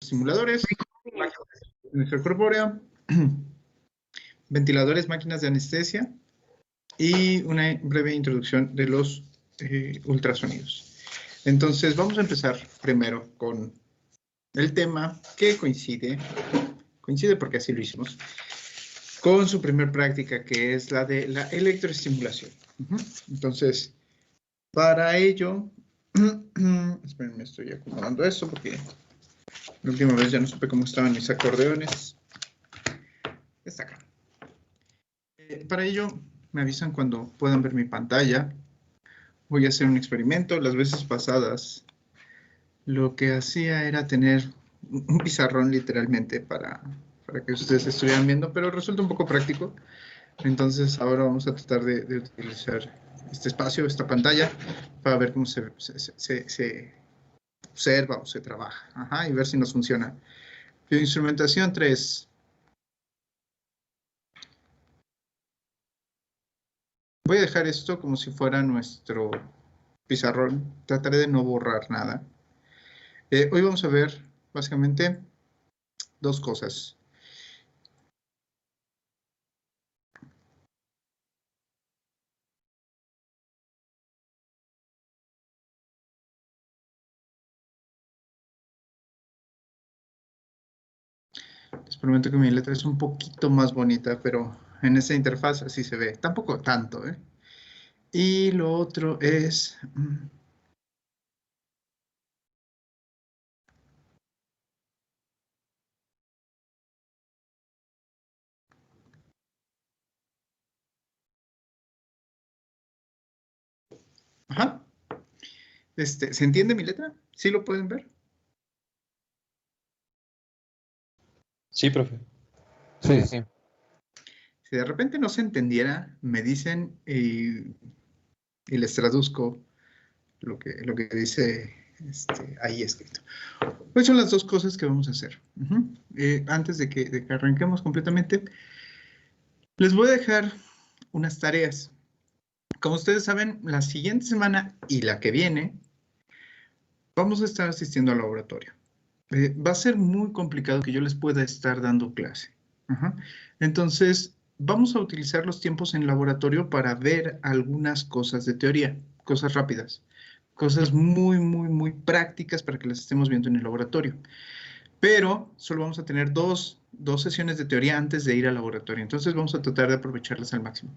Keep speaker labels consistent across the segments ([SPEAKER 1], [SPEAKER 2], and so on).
[SPEAKER 1] electroestimuladores, máquinas corpórea, ventiladores, máquinas de anestesia y una breve introducción de los ultrasonidos. Entonces, vamos a empezar primero con el tema que coincide porque así lo hicimos, con su primer práctica, que es la de la electroestimulación. Entonces, para ello, espérenme, estoy acomodando esto porque la última vez ya no supe cómo estaban mis acordeones. Está acá. Para ello, me avisan cuando puedan ver mi pantalla. Voy a hacer un experimento. Las veces pasadas, lo que hacía era tener un pizarrón literalmente para que ustedes estuvieran viendo, pero resulta un poco práctico. Entonces, ahora vamos a tratar de utilizar este espacio, esta pantalla, para ver cómo se observa o se trabaja. Y ver si nos funciona. Bioinstrumentación 3. Voy a dejar esto como si fuera nuestro pizarrón. Trataré de no borrar nada. Hoy vamos a ver básicamente dos cosas. Les prometo que mi letra es un poquito más bonita, pero en esta interfaz así se ve. Tampoco tanto, ¿eh? Y lo otro es... Ajá. ¿Se entiende mi letra? ¿Sí lo pueden ver?
[SPEAKER 2] Sí, profe.
[SPEAKER 3] Sí, sí.
[SPEAKER 1] Si de repente no se entendiera, me dicen y les traduzco lo que dice ahí escrito. Pues son las dos cosas que vamos a hacer. Antes de que arranquemos completamente, les voy a dejar unas tareas. Como ustedes saben, la siguiente semana y la que viene, vamos a estar asistiendo al laboratorio. Va a ser muy complicado que yo les pueda estar dando clase. Entonces, vamos a utilizar los tiempos en laboratorio para ver algunas cosas de teoría, cosas rápidas, cosas muy, muy, muy prácticas para que las estemos viendo en el laboratorio. Pero solo vamos a tener dos sesiones de teoría antes de ir al laboratorio. Entonces, vamos a tratar de aprovecharlas al máximo.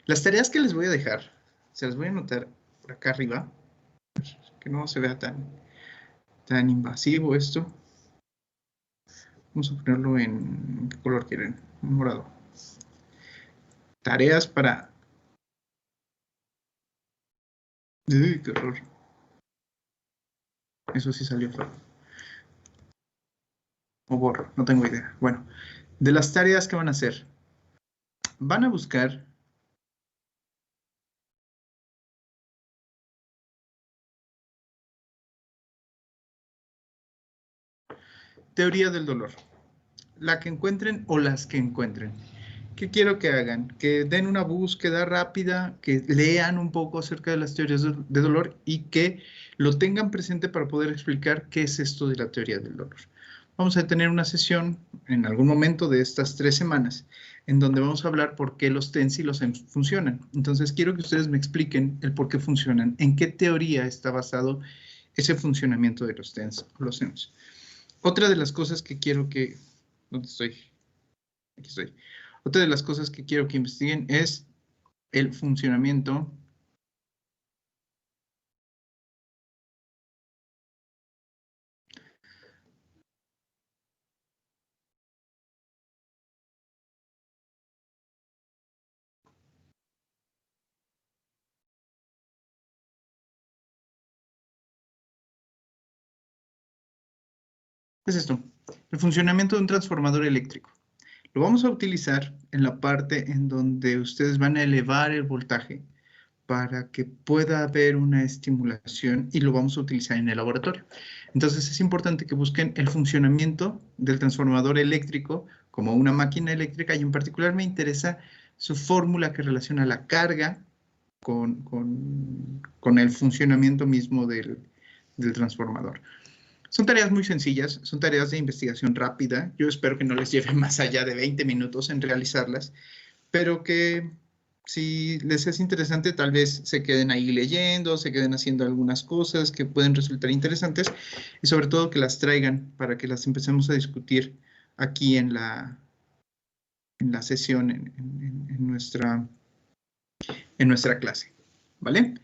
[SPEAKER 1] Las tareas que les voy a dejar, se las voy a anotar por acá arriba, que no se vea tan invasivo esto. Vamos a ponerlo en... ¿qué color quieren? Morado. Tareas para... ¡Uy, qué horror! Eso sí salió feo. O borro, no tengo idea. Bueno, de las tareas que van a hacer, van a buscar... teoría del dolor. La que encuentren o las que encuentren. ¿Qué quiero que hagan? Que den una búsqueda rápida, que lean un poco acerca de las teorías de dolor y que lo tengan presente para poder explicar qué es esto de la teoría del dolor. Vamos a tener una sesión en algún momento de estas 3 semanas en donde vamos a hablar por qué los TENS y los EMS funcionan. Entonces quiero que ustedes me expliquen el por qué funcionan, en qué teoría está basado ese funcionamiento de los TENS o los EMS. Otra de las cosas que quiero que... ¿dónde estoy? Aquí estoy. Otra de las cosas que quiero que investiguen es el funcionamiento ¿qué es esto? El funcionamiento de un transformador eléctrico. Lo vamos a utilizar en la parte en donde ustedes van a elevar el voltaje para que pueda haber una estimulación y lo vamos a utilizar en el laboratorio. Entonces es importante que busquen el funcionamiento del transformador eléctrico como una máquina eléctrica y en particular me interesa su fórmula que relaciona la carga con el funcionamiento mismo del transformador. Son tareas muy sencillas, son tareas de investigación rápida. Yo espero que no les lleve más allá de 20 minutos en realizarlas, pero que si les es interesante, tal vez se queden ahí leyendo, se queden haciendo algunas cosas que pueden resultar interesantes y sobre todo que las traigan para que las empecemos a discutir aquí en la sesión, en nuestra clase. ¿Vale?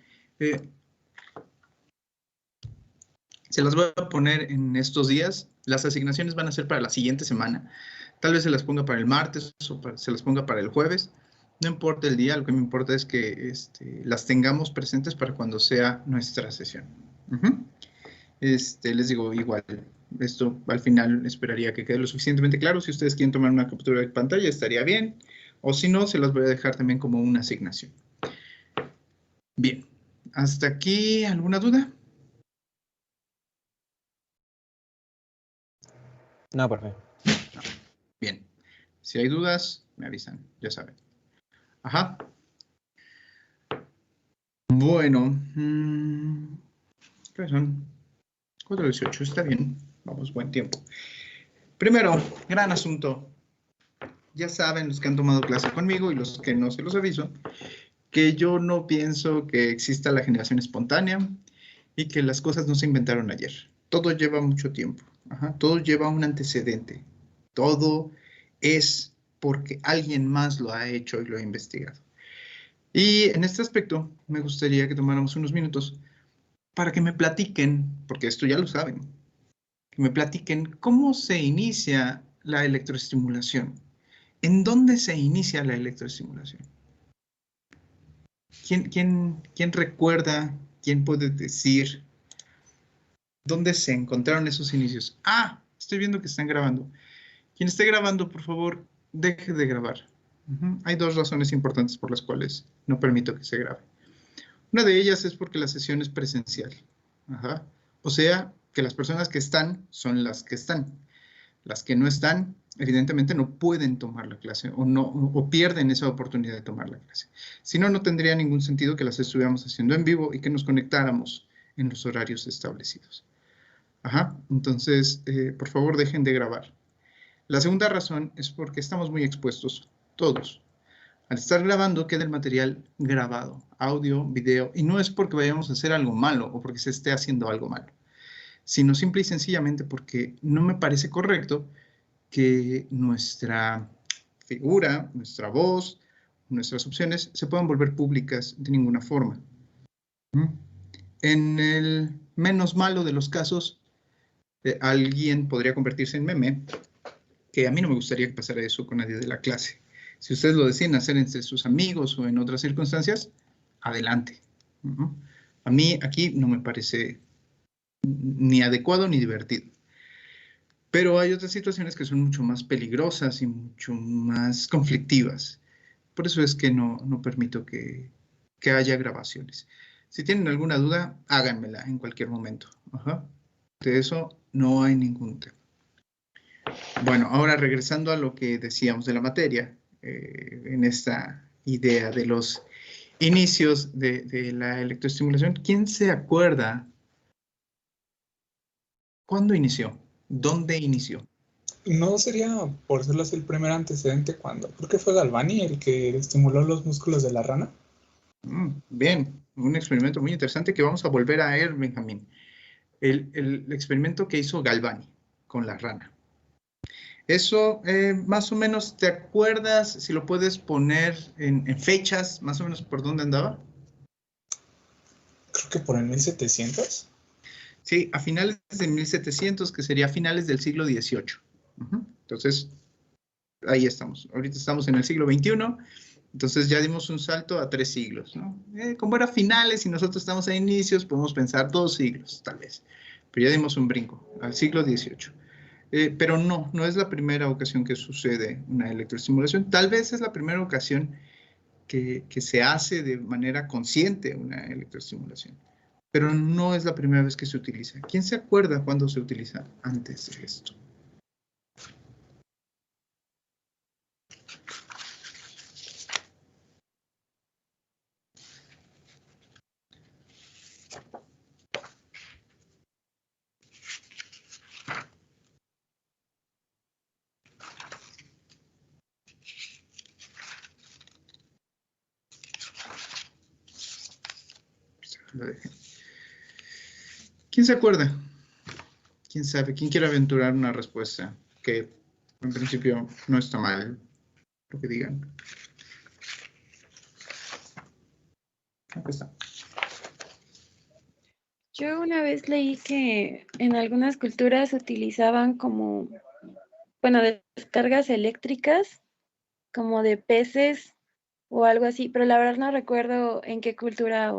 [SPEAKER 1] Se las voy a poner en estos días. Las asignaciones van a ser para la siguiente semana. Tal vez se las ponga para el martes o se las ponga para el jueves. No importa el día, lo que me importa es que las tengamos presentes para cuando sea nuestra sesión. Les digo, igual, esto al final esperaría que quede lo suficientemente claro. Si ustedes quieren tomar una captura de pantalla, estaría bien. O si no, se las voy a dejar también como una asignación. Bien, hasta aquí, ¿alguna duda?
[SPEAKER 2] No, profe.
[SPEAKER 1] No. Bien, si hay dudas, me avisan, ya saben. Ajá. Bueno, ¿qué son? 4:18, está bien. Vamos, buen tiempo. Primero, gran asunto. Ya saben los que han tomado clase conmigo y los que no se los aviso, que yo no pienso que exista la generación espontánea y que las cosas no se inventaron ayer. Todo lleva mucho tiempo. Ajá. Todo lleva un antecedente. Todo es porque alguien más lo ha hecho y lo ha investigado. Y en este aspecto, me gustaría que tomáramos unos minutos para que me platiquen, porque esto ya lo saben, que me platiquen cómo se inicia la electroestimulación. ¿En dónde se inicia la electroestimulación? ¿Quién recuerda? ¿Quién puede decir dónde se encontraron esos inicios? Ah, estoy viendo que están grabando. Quien esté grabando, por favor, deje de grabar. Hay dos razones importantes por las cuales no permito que se grabe. Una de ellas es porque la sesión es presencial. Ajá. O sea, que las personas que están son las que están. Las que no están, evidentemente no pueden tomar la clase o pierden esa oportunidad de tomar la clase. Si no, no tendría ningún sentido que las estuviéramos haciendo en vivo y que nos conectáramos en los horarios establecidos. Ajá. Entonces, por favor, dejen de grabar. La segunda razón es porque estamos muy expuestos, todos. Al estar grabando queda el material grabado, audio, video, y no es porque vayamos a hacer algo malo o porque se esté haciendo algo malo, sino simple y sencillamente porque no me parece correcto que nuestra figura, nuestra voz, nuestras opciones se puedan volver públicas de ninguna forma. En el menos malo de los casos, alguien podría convertirse en meme, que a mí no me gustaría que pasara eso con nadie de la clase. Si ustedes lo deciden hacer entre sus amigos o en otras circunstancias, adelante. A mí aquí no me parece ni adecuado ni divertido. Pero hay otras situaciones que son mucho más peligrosas y mucho más conflictivas. Por eso es que no permito que haya grabaciones. Si tienen alguna duda, háganmela en cualquier momento. Ajá. De eso no hay ningún tema. Bueno, ahora regresando a lo que decíamos de la materia, en esta idea de los inicios de la electroestimulación, ¿quién se acuerda cuándo inició? ¿Dónde inició?
[SPEAKER 3] ¿No sería, por decirlo así, el primer antecedente cuando creo que fue Galvani el que estimuló los músculos de la rana?
[SPEAKER 1] Bien, un experimento muy interesante que vamos a volver a ver, Benjamín. El experimento que hizo Galvani con la rana. Eso, más o menos, ¿te acuerdas si lo puedes poner en fechas, más o menos por dónde andaba?
[SPEAKER 3] Creo que por el 1700.
[SPEAKER 1] Sí, a finales de 1700, que sería a finales del siglo XVIII. Entonces, ahí estamos. Ahorita estamos en el siglo XXI, entonces ya dimos un salto a 3 siglos, ¿no? Como era finales y nosotros estamos a inicios, podemos pensar 2 siglos, tal vez. Pero ya dimos un brinco al siglo XVIII. Pero no es la primera ocasión que sucede una electroestimulación. Tal vez es la primera ocasión que se hace de manera consciente una electroestimulación. Pero no es la primera vez que se utiliza. ¿Quién se acuerda cuándo se utiliza antes de esto? lo dejen. ¿Quién se acuerda? ¿Quién sabe? ¿Quién quiere aventurar una respuesta? Que en principio no está mal lo que digan. Aquí está.
[SPEAKER 4] Yo una vez leí que en algunas culturas utilizaban como, bueno, descargas eléctricas, como de peces o algo así, pero la verdad no recuerdo en qué cultura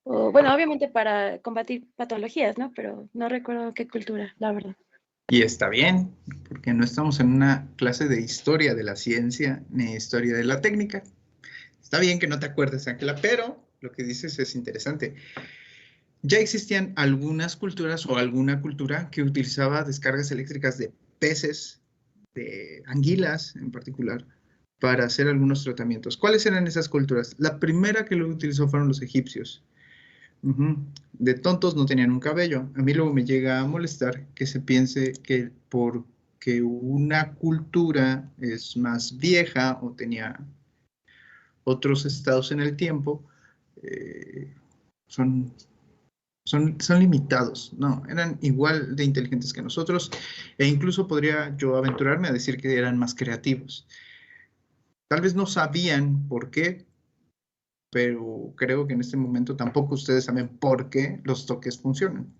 [SPEAKER 4] bueno, obviamente para combatir patologías, ¿no? Pero no recuerdo qué cultura, la verdad.
[SPEAKER 1] Y está bien, porque no estamos en una clase de historia de la ciencia ni historia de la técnica. Está bien que no te acuerdes, Ángela, pero lo que dices es interesante. Ya existían algunas culturas o alguna cultura que utilizaba descargas eléctricas de peces, de anguilas en particular, para hacer algunos tratamientos. ¿Cuáles eran esas culturas? La primera que lo utilizó fueron los egipcios. De tontos no tenían un cabello. A mí luego me llega a molestar que se piense que porque una cultura es más vieja o tenía otros estados en el tiempo, eh, son, son limitados. No, eran igual de inteligentes que nosotros e incluso podría yo aventurarme a decir que eran más creativos. Tal vez no sabían por qué, pero creo que en este momento tampoco ustedes saben por qué los toques funcionan.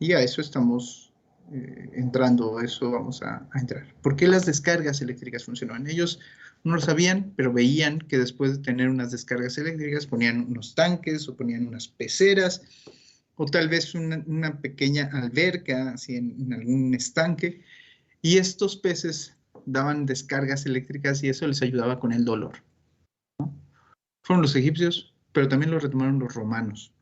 [SPEAKER 1] Y a eso estamos entrando, a eso vamos a entrar. ¿Por qué las descargas eléctricas funcionaban? Ellos no lo sabían, pero veían que después de tener unas descargas eléctricas ponían unos tanques o ponían unas peceras o tal vez una pequeña alberca así en algún estanque y estos peces daban descargas eléctricas y eso les ayudaba con el dolor. Fueron los egipcios, pero también lo retomaron los romanos.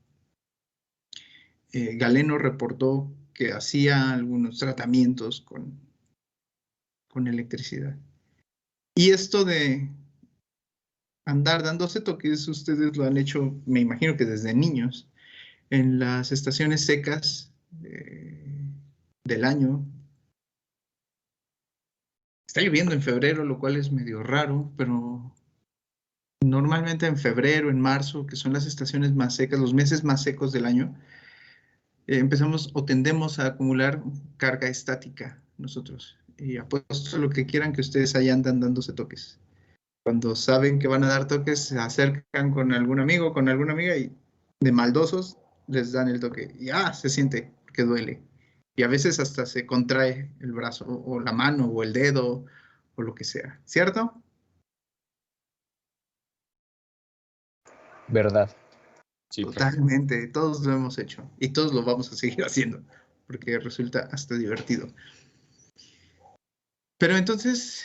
[SPEAKER 1] Galeno reportó que hacía algunos tratamientos con electricidad. Y esto de andar dándose toques, ustedes lo han hecho, me imagino que desde niños, en las estaciones secas del año. Está lloviendo en febrero, lo cual es medio raro, pero normalmente en febrero, en marzo, que son las estaciones más secas, los meses más secos del año, empezamos o tendemos a acumular carga estática nosotros. Y apuesto lo que quieran que ustedes ahí andan dándose toques. Cuando saben que van a dar toques, se acercan con algún amigo, con alguna amiga y de maldosos les dan el toque. Y se siente que duele. Y a veces hasta se contrae el brazo o la mano o el dedo o lo que sea. ¿Cierto?
[SPEAKER 2] Verdad. Sí, profe.
[SPEAKER 1] Totalmente. Todos lo hemos hecho. Y todos lo vamos a seguir haciendo. Porque resulta hasta divertido. Pero entonces,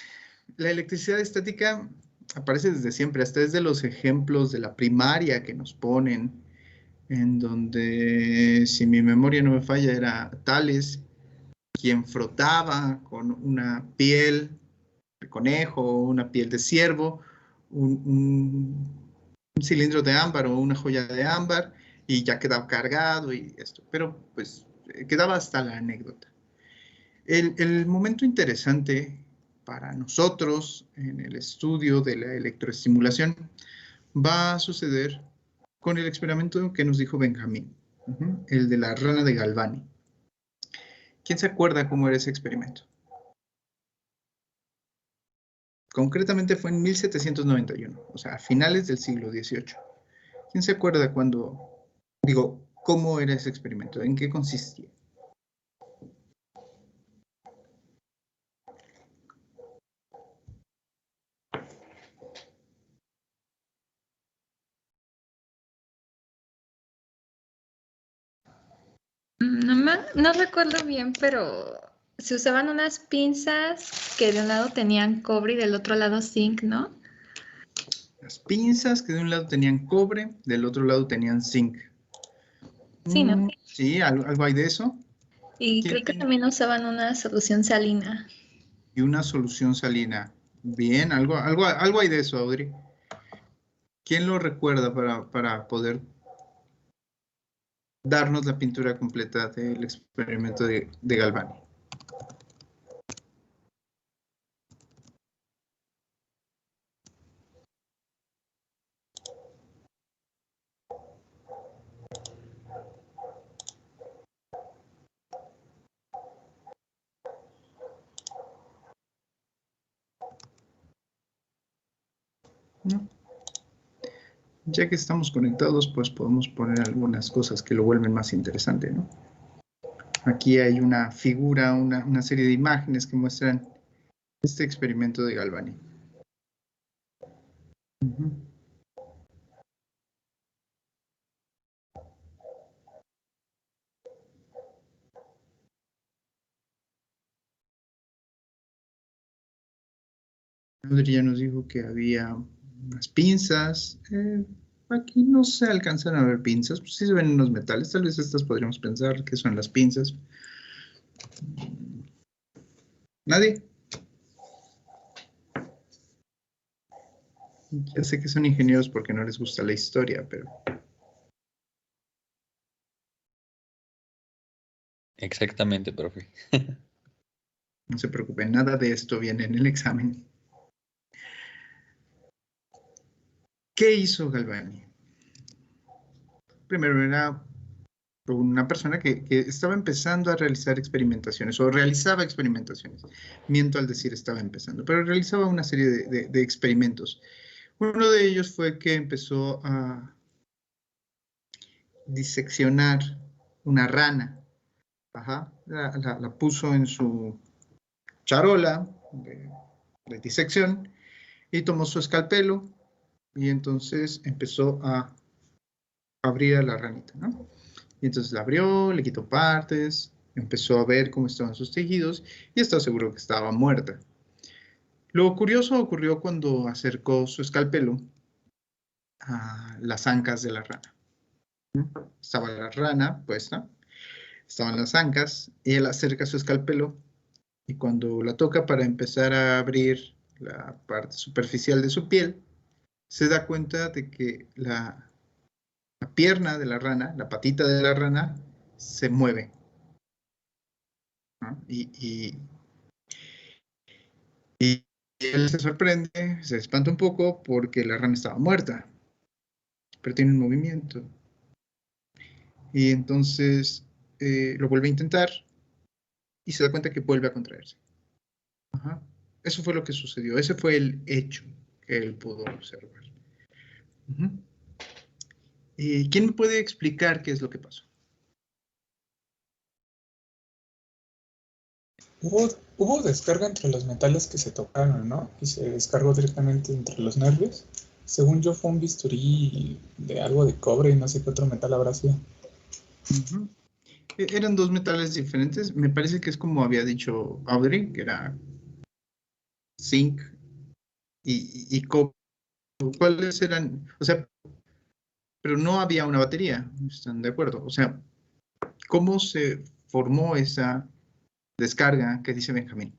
[SPEAKER 1] la electricidad estática aparece desde siempre, hasta desde los ejemplos de la primaria que nos ponen, en donde, si mi memoria no me falla, era Tales quien frotaba con una piel de conejo, una piel de ciervo, un cilindro de ámbar o una joya de ámbar, y ya quedaba cargado y esto. Pero pues quedaba hasta la anécdota. El momento interesante para nosotros en el estudio de la electroestimulación va a suceder con el experimento que nos dijo Benjamín, el de la rana de Galvani. ¿Quién se acuerda cómo era ese experimento? Concretamente fue en 1791, o sea, a finales del siglo XVIII. ¿Quién se acuerda cómo era ese experimento? ¿En qué consistía?
[SPEAKER 5] No recuerdo bien, pero se usaban unas pinzas que de un lado tenían cobre y del otro lado zinc, ¿no?
[SPEAKER 1] Las pinzas que de un lado tenían cobre, del otro lado tenían zinc.
[SPEAKER 5] Sí, ¿no?
[SPEAKER 1] Sí, algo hay de eso.
[SPEAKER 5] Y creo que también usaban una solución salina.
[SPEAKER 1] Y una solución salina. Bien, algo hay de eso, Audrey. ¿Quién lo recuerda para poder darnos la pintura completa del experimento de Galvani? Ya que estamos conectados, pues podemos poner algunas cosas que lo vuelven más interesante, ¿no? Aquí hay una figura, una serie de imágenes que muestran este experimento de Galvani. Audrey ya nos dijo que había unas pinzas. Aquí no se alcanzan a ver pinzas, pues sí se ven unos metales. Tal vez estas podríamos pensar que son las pinzas. ¿Nadie? Ya sé que son ingenieros porque no les gusta la historia, pero...
[SPEAKER 2] Exactamente, profe.
[SPEAKER 1] No se preocupen, nada de esto viene en el examen. ¿Qué hizo Galvani? Primero era una persona que estaba empezando a realizar experimentaciones, o realizaba experimentaciones. Miento al decir estaba empezando, pero realizaba una serie de experimentos. Uno de ellos fue que empezó a diseccionar una rana. Ajá, la puso en su charola de disección y tomó su escalpelo y entonces empezó a abrir a la ranita, ¿no? Y entonces la abrió, le quitó partes, empezó a ver cómo estaban sus tejidos y estaba seguro que estaba muerta. Lo curioso ocurrió cuando acercó su escalpelo a las ancas de la rana. Estaba la rana puesta, estaban las ancas, y él acerca su escalpelo y cuando la toca para empezar a abrir la parte superficial de su piel, se da cuenta de que la pierna de la rana, la patita de la rana, se mueve, ¿no? Y él se sorprende, se espanta un poco porque la rana estaba muerta, pero tiene un movimiento. Y entonces lo vuelve a intentar y se da cuenta que vuelve a contraerse. Ajá. Eso fue lo que sucedió, ese fue el hecho que él pudo observar. ¿Quién me puede explicar qué es lo que pasó?
[SPEAKER 3] Hubo descarga entre los metales que se tocaron, ¿no? Y se descargó directamente entre los nervios. Según yo, fue un bisturí de algo de cobre y no sé qué otro metal habrá sido.
[SPEAKER 1] Eran dos metales diferentes. Me parece que es como había dicho Audrey, que era zinc y cobre. ¿Cuáles eran? O sea, pero no había una batería, ¿están de acuerdo? O sea, ¿cómo se formó esa descarga que dice Benjamín?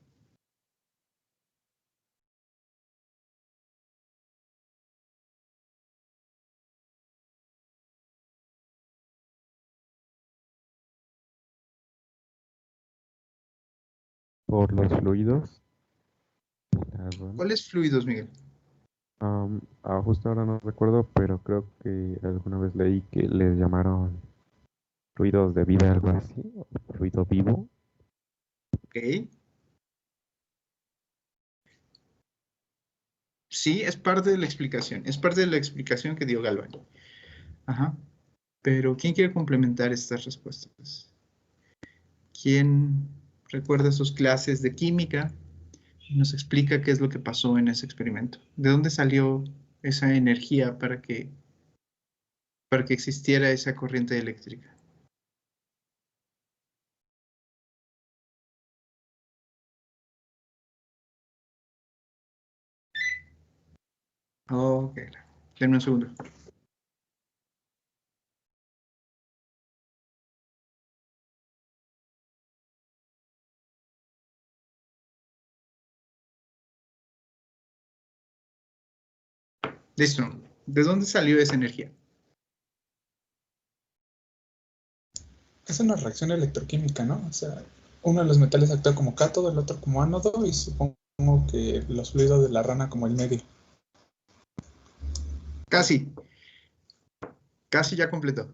[SPEAKER 6] Por los fluidos de la rana.
[SPEAKER 1] ¿Cuáles fluidos, Miguel?
[SPEAKER 6] Justo ahora no recuerdo, pero creo que alguna vez leí que les llamaron fluidos de vida, algo así, o fluido vivo.
[SPEAKER 1] Ok. Sí, es parte de la explicación. Es parte de la explicación que dio Galvani. Ajá. Pero, ¿quién quiere complementar estas respuestas? ¿Quién recuerda sus clases de química y nos explica qué es lo que pasó en ese experimento? ¿De dónde salió esa energía para que existiera esa corriente eléctrica? Ok, denme un segundo. Listo. ¿De dónde salió esa energía?
[SPEAKER 3] Es una reacción electroquímica, ¿no? O sea, uno de los metales actúa como cátodo, el otro como ánodo, y supongo que los fluidos de la rana como el medio.
[SPEAKER 1] Casi. Casi ya completó.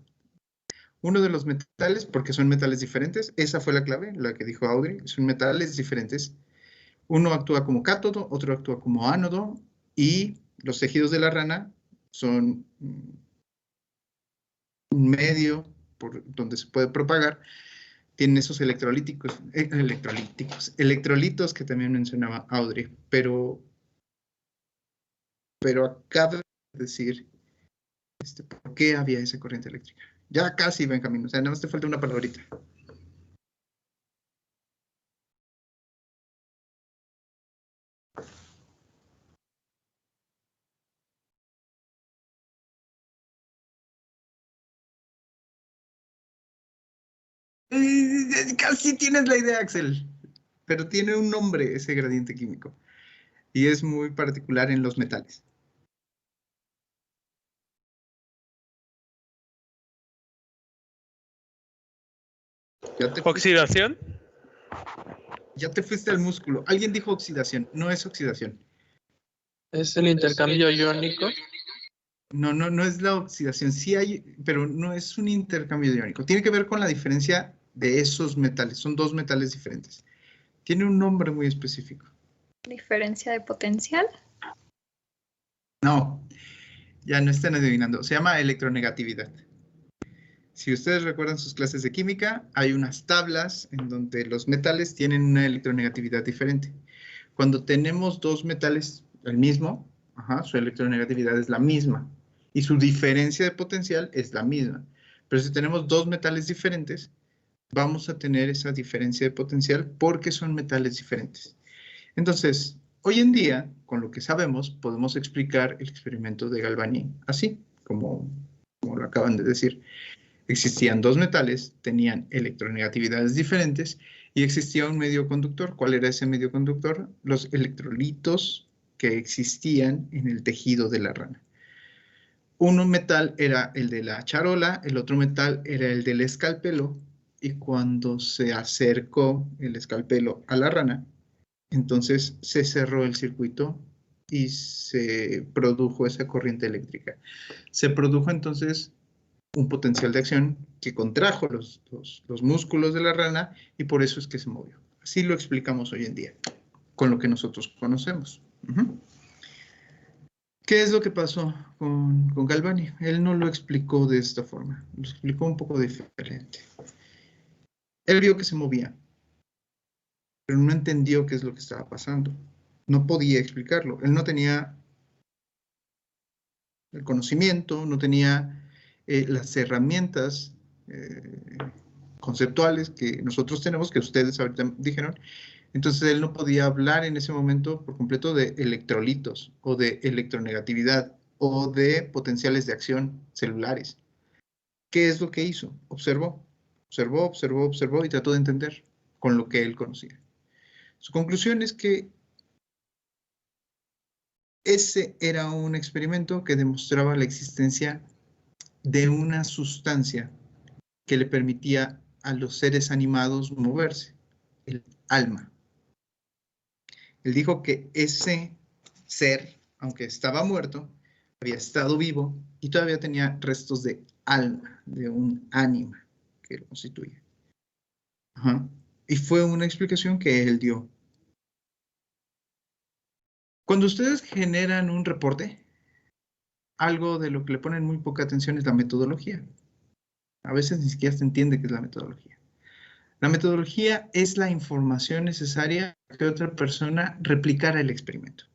[SPEAKER 1] Uno de los metales, porque son metales diferentes, esa fue la clave, la que dijo Audrey, son metales diferentes. Uno actúa como cátodo, otro actúa como ánodo, y los tejidos de la rana son un medio por donde se puede propagar, tienen esos electrolitos que también mencionaba Audrey, pero acaba de decir por qué había esa corriente eléctrica. Ya casi va en camino, o sea, nada más te falta una palabrita. Casi tienes la idea, Axel, pero tiene un nombre ese gradiente químico y es muy particular en los metales.
[SPEAKER 7] ¿Oxidación?
[SPEAKER 1] Ya te fuiste al músculo. Alguien dijo oxidación, no es oxidación.
[SPEAKER 8] ¿Es el intercambio iónico?
[SPEAKER 1] No es la oxidación, sí hay, pero no es un intercambio iónico. Tiene que ver con la diferencia de esos metales, son dos metales diferentes. Tiene un nombre muy específico.
[SPEAKER 5] ¿Diferencia de potencial?
[SPEAKER 1] No, ya no están adivinando, se llama electronegatividad. Si ustedes recuerdan sus clases de química, hay unas tablas en donde los metales tienen una electronegatividad diferente. Cuando tenemos dos metales el mismo, su electronegatividad es la misma y su diferencia de potencial es la misma. Pero si tenemos dos metales diferentes, vamos a tener esa diferencia de potencial porque son metales diferentes. Entonces, hoy en día, con lo que sabemos, podemos explicar el experimento de Galvani así, como lo acaban de decir. Existían dos metales, tenían electronegatividades diferentes y existía un medio conductor. ¿Cuál era ese medio conductor? Los electrolitos que existían en el tejido de la rana. Un metal era el de la charola, el otro metal era el del escalpelo, y cuando se acercó el escalpelo a la rana, entonces se cerró el circuito y se produjo esa corriente eléctrica. Se produjo entonces un potencial de acción que contrajo los músculos de la rana y por eso es que se movió. Así lo explicamos hoy en día, con lo que nosotros conocemos. ¿Qué es lo que pasó con Galvani? Él no lo explicó de esta forma, lo explicó un poco diferente. Él vio que se movía, pero no entendió qué es lo que estaba pasando. No podía explicarlo. Él no tenía el conocimiento, no tenía las herramientas conceptuales que nosotros tenemos, que ustedes ahorita dijeron. Entonces él no podía hablar en ese momento por completo de electrolitos o de electronegatividad o de potenciales de acción celulares. ¿Qué es lo que hizo? Observó y trató de entender con lo que él conocía. Su conclusión es que ese era un experimento que demostraba la existencia de una sustancia que le permitía a los seres animados moverse, el alma. Él dijo que ese ser, aunque estaba muerto, había estado vivo y todavía tenía restos de alma, de un ánima que lo constituye. Y fue una explicación que él dio. Cuando ustedes generan un reporte, algo de lo que le ponen muy poca atención es la metodología. A veces ni siquiera se entiende qué es la metodología. La metodología es la información necesaria para que otra persona replicara el experimento.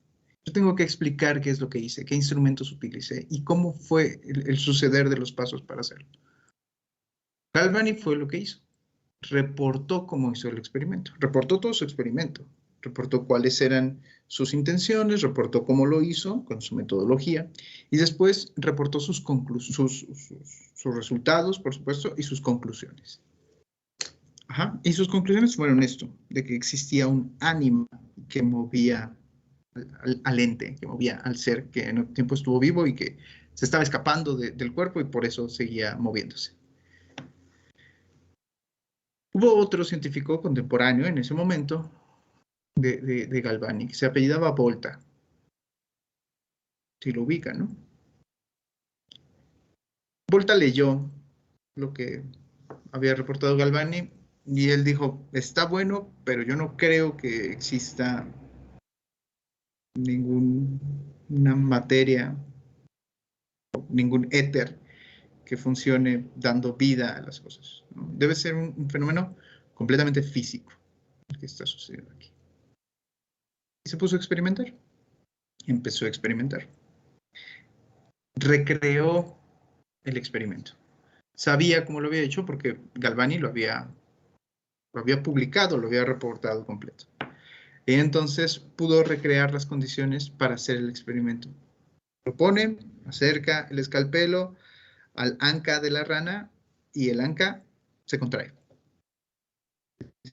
[SPEAKER 1] Yo tengo que explicar qué es lo que hice, qué instrumentos utilicé y cómo fue el suceder de los pasos para hacerlo. Galvani fue lo que hizo. Reportó cómo hizo el experimento. Reportó todo su experimento. Reportó cuáles eran sus intenciones, reportó cómo lo hizo con su metodología y después reportó sus resultados, por supuesto, y sus conclusiones. Y sus conclusiones fueron esto, de que existía un ánima que movía al ente, que movía al ser que en el tiempo estuvo vivo y que se estaba escapando del cuerpo y por eso seguía moviéndose. Hubo otro científico contemporáneo en ese momento de Galvani, que se apellidaba Volta. Si lo ubican, ¿no? Volta leyó lo que había reportado Galvani y él dijo, está bueno, pero yo no creo que exista ninguna materia ningún éter que funcione dando vida a las cosas, ¿no? Debe ser un fenómeno completamente físico el que está sucediendo aquí. Y se puso a experimentar. Empezó a experimentar. Recreó el experimento. Sabía cómo lo había hecho porque Galvani lo había publicado, lo había reportado completo. Y entonces pudo recrear las condiciones para hacer el experimento. Lo pone, acerca el escalpelo al anca de la rana y el anca se contrae.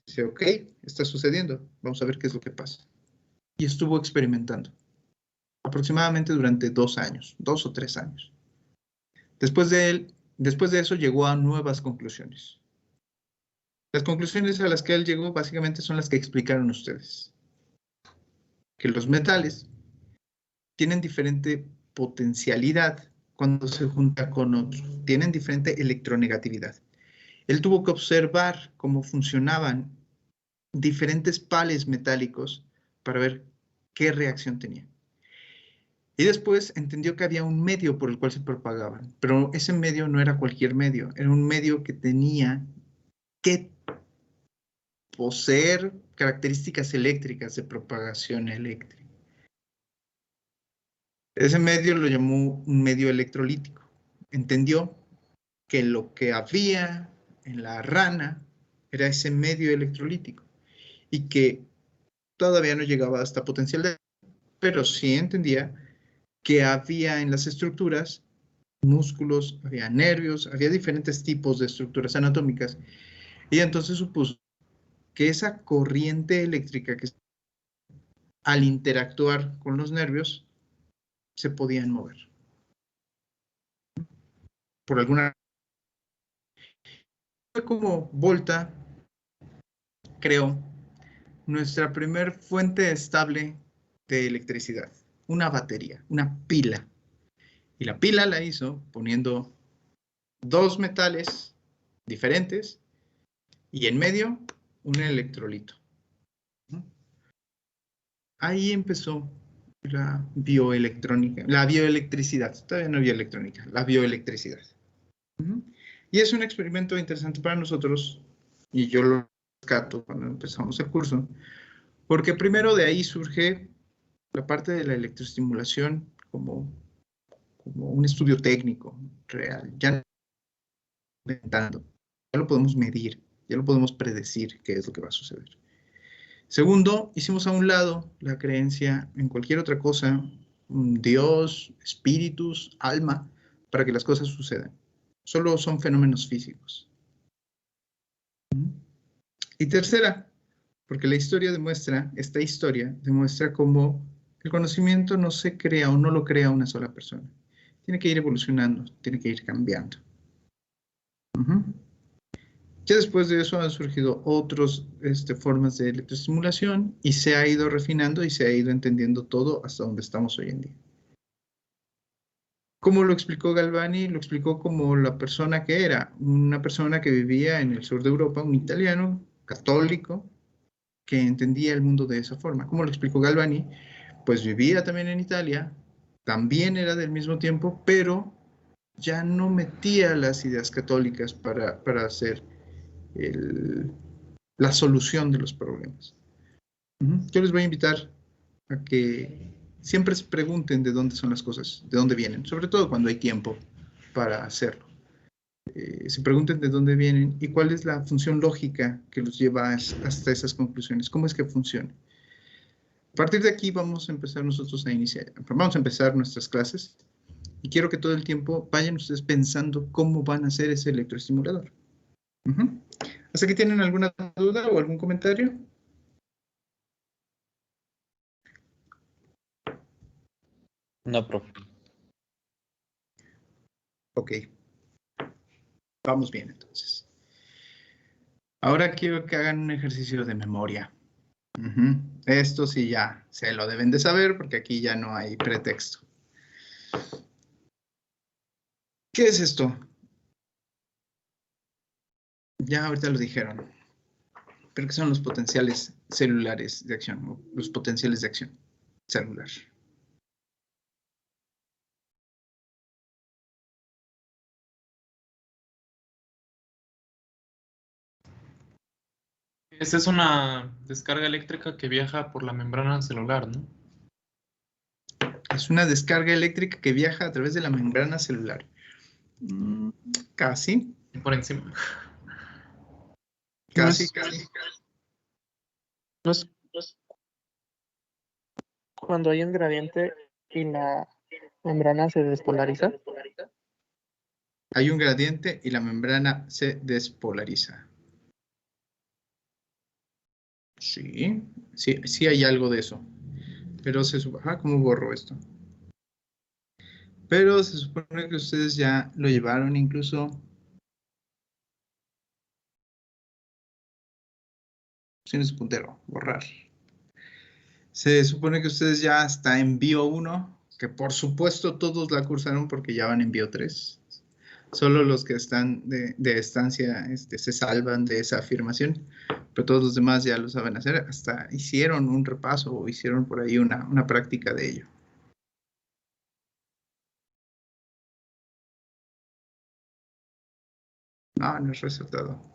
[SPEAKER 1] Dice, ok, está sucediendo, vamos a ver qué es lo que pasa. Y estuvo experimentando, aproximadamente durante 2 años, 2 o 3 años. Después de eso llegó a nuevas conclusiones. Las conclusiones a las que él llegó básicamente son las que explicaron ustedes. Que los metales tienen diferente potencialidad cuando se junta con otros, tienen diferente electronegatividad. Él tuvo que observar cómo funcionaban diferentes pares metálicos para ver qué reacción tenían. Y después entendió que había un medio por el cual se propagaban, pero ese medio no era cualquier medio, era un medio que tenía que poseer características eléctricas de propagación eléctrica. Ese medio lo llamó un medio electrolítico. Entendió que lo que había en la rana era ese medio electrolítico y que todavía no llegaba a esta potencialidad, pero sí entendía que había en las estructuras músculos, había nervios, había diferentes tipos de estructuras anatómicas, y entonces supuso que esa corriente eléctrica que al interactuar con los nervios se podían mover. Por alguna fue como Volta creó nuestra primer fuente estable de electricidad, una batería, una pila. Y la pila la hizo poniendo 2 metales diferentes y en medio un electrolito. Ahí empezó la bioelectrónica, la bioelectricidad, todavía no bioelectrónica, la bioelectricidad. Y es un experimento interesante para nosotros, y yo lo rescato cuando empezamos el curso, porque primero de ahí surge la parte de la electroestimulación como un estudio técnico real, ya inventando, ya lo podemos medir, ya lo podemos predecir qué es lo que va a suceder. Segundo, hicimos a un lado la creencia en cualquier otra cosa, Dios, espíritus, alma, para que las cosas sucedan. Solo son fenómenos físicos. Y tercera, porque la historia demuestra, esta historia demuestra cómo el conocimiento no se crea o no lo crea una sola persona. Tiene que ir evolucionando, tiene que ir cambiando. Ya después de eso han surgido otras formas de electroestimulación y se ha ido refinando y se ha ido entendiendo todo hasta donde estamos hoy en día. ¿Cómo lo explicó Galvani? Lo explicó como la persona que era, una persona que vivía en el sur de Europa, un italiano, católico, que entendía el mundo de esa forma. ¿Cómo lo explicó Galvani? Pues vivía también en Italia, también era del mismo tiempo, pero ya no metía las ideas católicas para hacer la solución de los problemas. Yo les voy a invitar a que siempre se pregunten de dónde son las cosas, de dónde vienen, sobre todo cuando hay tiempo para hacerlo. Se pregunten de dónde vienen y cuál es la función lógica que los lleva hasta esas conclusiones, cómo es que funciona. A partir de aquí vamos a empezar nosotros vamos a empezar nuestras clases y quiero que todo el tiempo vayan ustedes pensando cómo van a hacer ese electroestimulador. ¿Hasta aquí tienen alguna duda o algún comentario?
[SPEAKER 2] No, profe.
[SPEAKER 1] Ok. Vamos bien, entonces. Ahora quiero que hagan un ejercicio de memoria. Esto sí ya se lo deben de saber porque aquí ya no hay pretexto. ¿Qué es esto? Ya ahorita lo dijeron. Pero ¿qué son los potenciales celulares de acción? O los potenciales de acción celular.
[SPEAKER 8] Esa es una descarga eléctrica que viaja por la membrana celular, ¿no?
[SPEAKER 1] Es una descarga eléctrica que viaja a través de la membrana celular. Casi,
[SPEAKER 8] Por encima.
[SPEAKER 1] casi,
[SPEAKER 8] No
[SPEAKER 1] casi.
[SPEAKER 8] No es cuando hay un gradiente y la membrana se despolariza.
[SPEAKER 1] Hay un gradiente y la membrana se despolariza. Sí, sí, sí hay algo de eso. Pero se supone, ¿cómo borro esto? Pero se supone que ustedes ya lo llevaron incluso. Tienes puntero, borrar. Se supone que ustedes ya está en bio 1, que por supuesto todos la cursaron porque ya van en bio 3. Solo los que están de estancia se salvan de esa afirmación, pero todos los demás ya lo saben hacer. Hasta hicieron un repaso o hicieron por ahí una práctica de ello. No, no es resultado.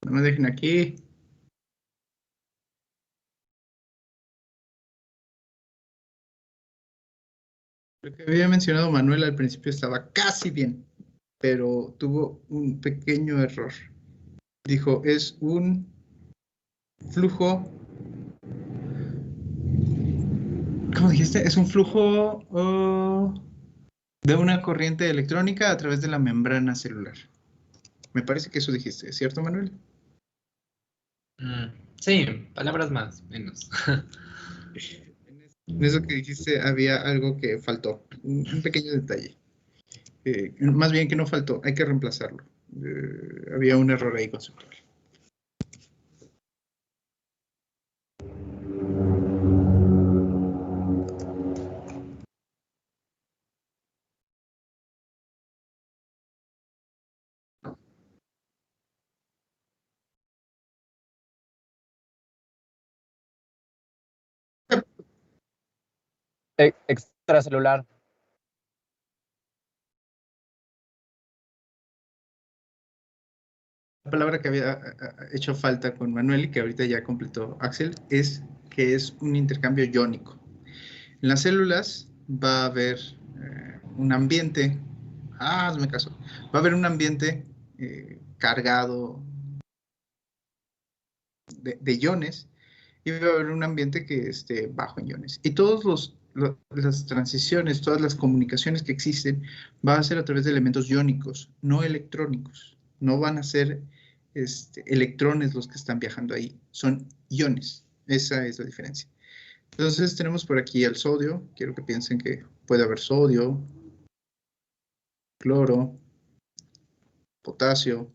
[SPEAKER 1] No me dejen aquí. Lo que había mencionado Manuel al principio estaba casi bien, pero tuvo un pequeño error. Dijo, es un flujo. ¿Cómo dijiste? Es un flujo de una corriente electrónica a través de la membrana celular. Me parece que eso dijiste, ¿cierto, Manuel?
[SPEAKER 8] Sí, palabras más, menos.
[SPEAKER 1] En eso que dijiste había algo que faltó, un pequeño detalle. Más bien que no faltó, hay que reemplazarlo. Había un error ahí conceptual.
[SPEAKER 7] Extracelular.
[SPEAKER 1] La palabra que había hecho falta con Manuel y que ahorita ya completó Axel es que es un intercambio iónico. En las células va a haber un ambiente, hazme caso, va a haber un ambiente cargado de iones y va a haber un ambiente que esté bajo en iones. Y todas las transiciones, todas las comunicaciones que existen, va a ser a través de elementos iónicos, no electrónicos. No van a ser electrones los que están viajando ahí, son iones. Esa es la diferencia. Entonces tenemos por aquí el sodio. Quiero que piensen que puede haber sodio, cloro, potasio,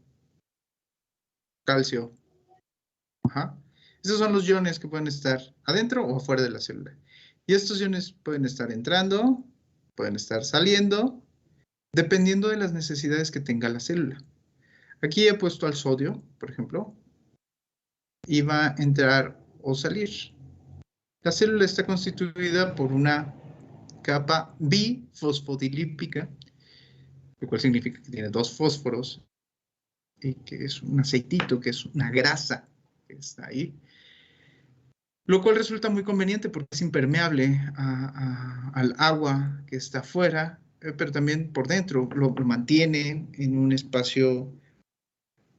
[SPEAKER 1] calcio. Ajá. Esos son los iones que pueden estar adentro o afuera de la célula. Y estos iones pueden estar entrando, pueden estar saliendo, dependiendo de las necesidades que tenga la célula. Aquí he puesto al sodio, por ejemplo, y va a entrar o salir. La célula está constituida por una capa bifosfodilípica, lo cual significa que tiene dos fósforos y que es un aceitito, que es una grasa que está ahí. Lo cual resulta muy conveniente porque es impermeable al agua que está afuera, pero también por dentro lo mantiene en un espacio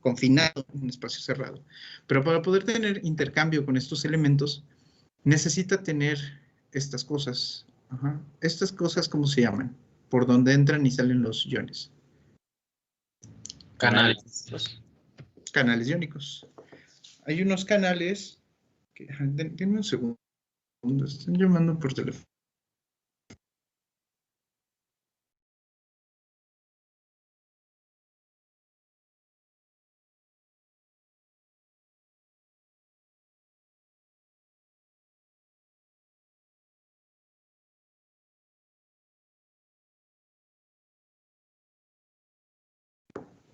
[SPEAKER 1] confinado, un espacio cerrado. Pero para poder tener intercambio con estos elementos, necesita tener estas cosas. Ajá. Estas cosas, ¿cómo se llaman? Por donde entran y salen los iones.
[SPEAKER 8] Canales.
[SPEAKER 1] Canales iónicos. Hay unos canales que, denme un segundo. Están llamando por teléfono.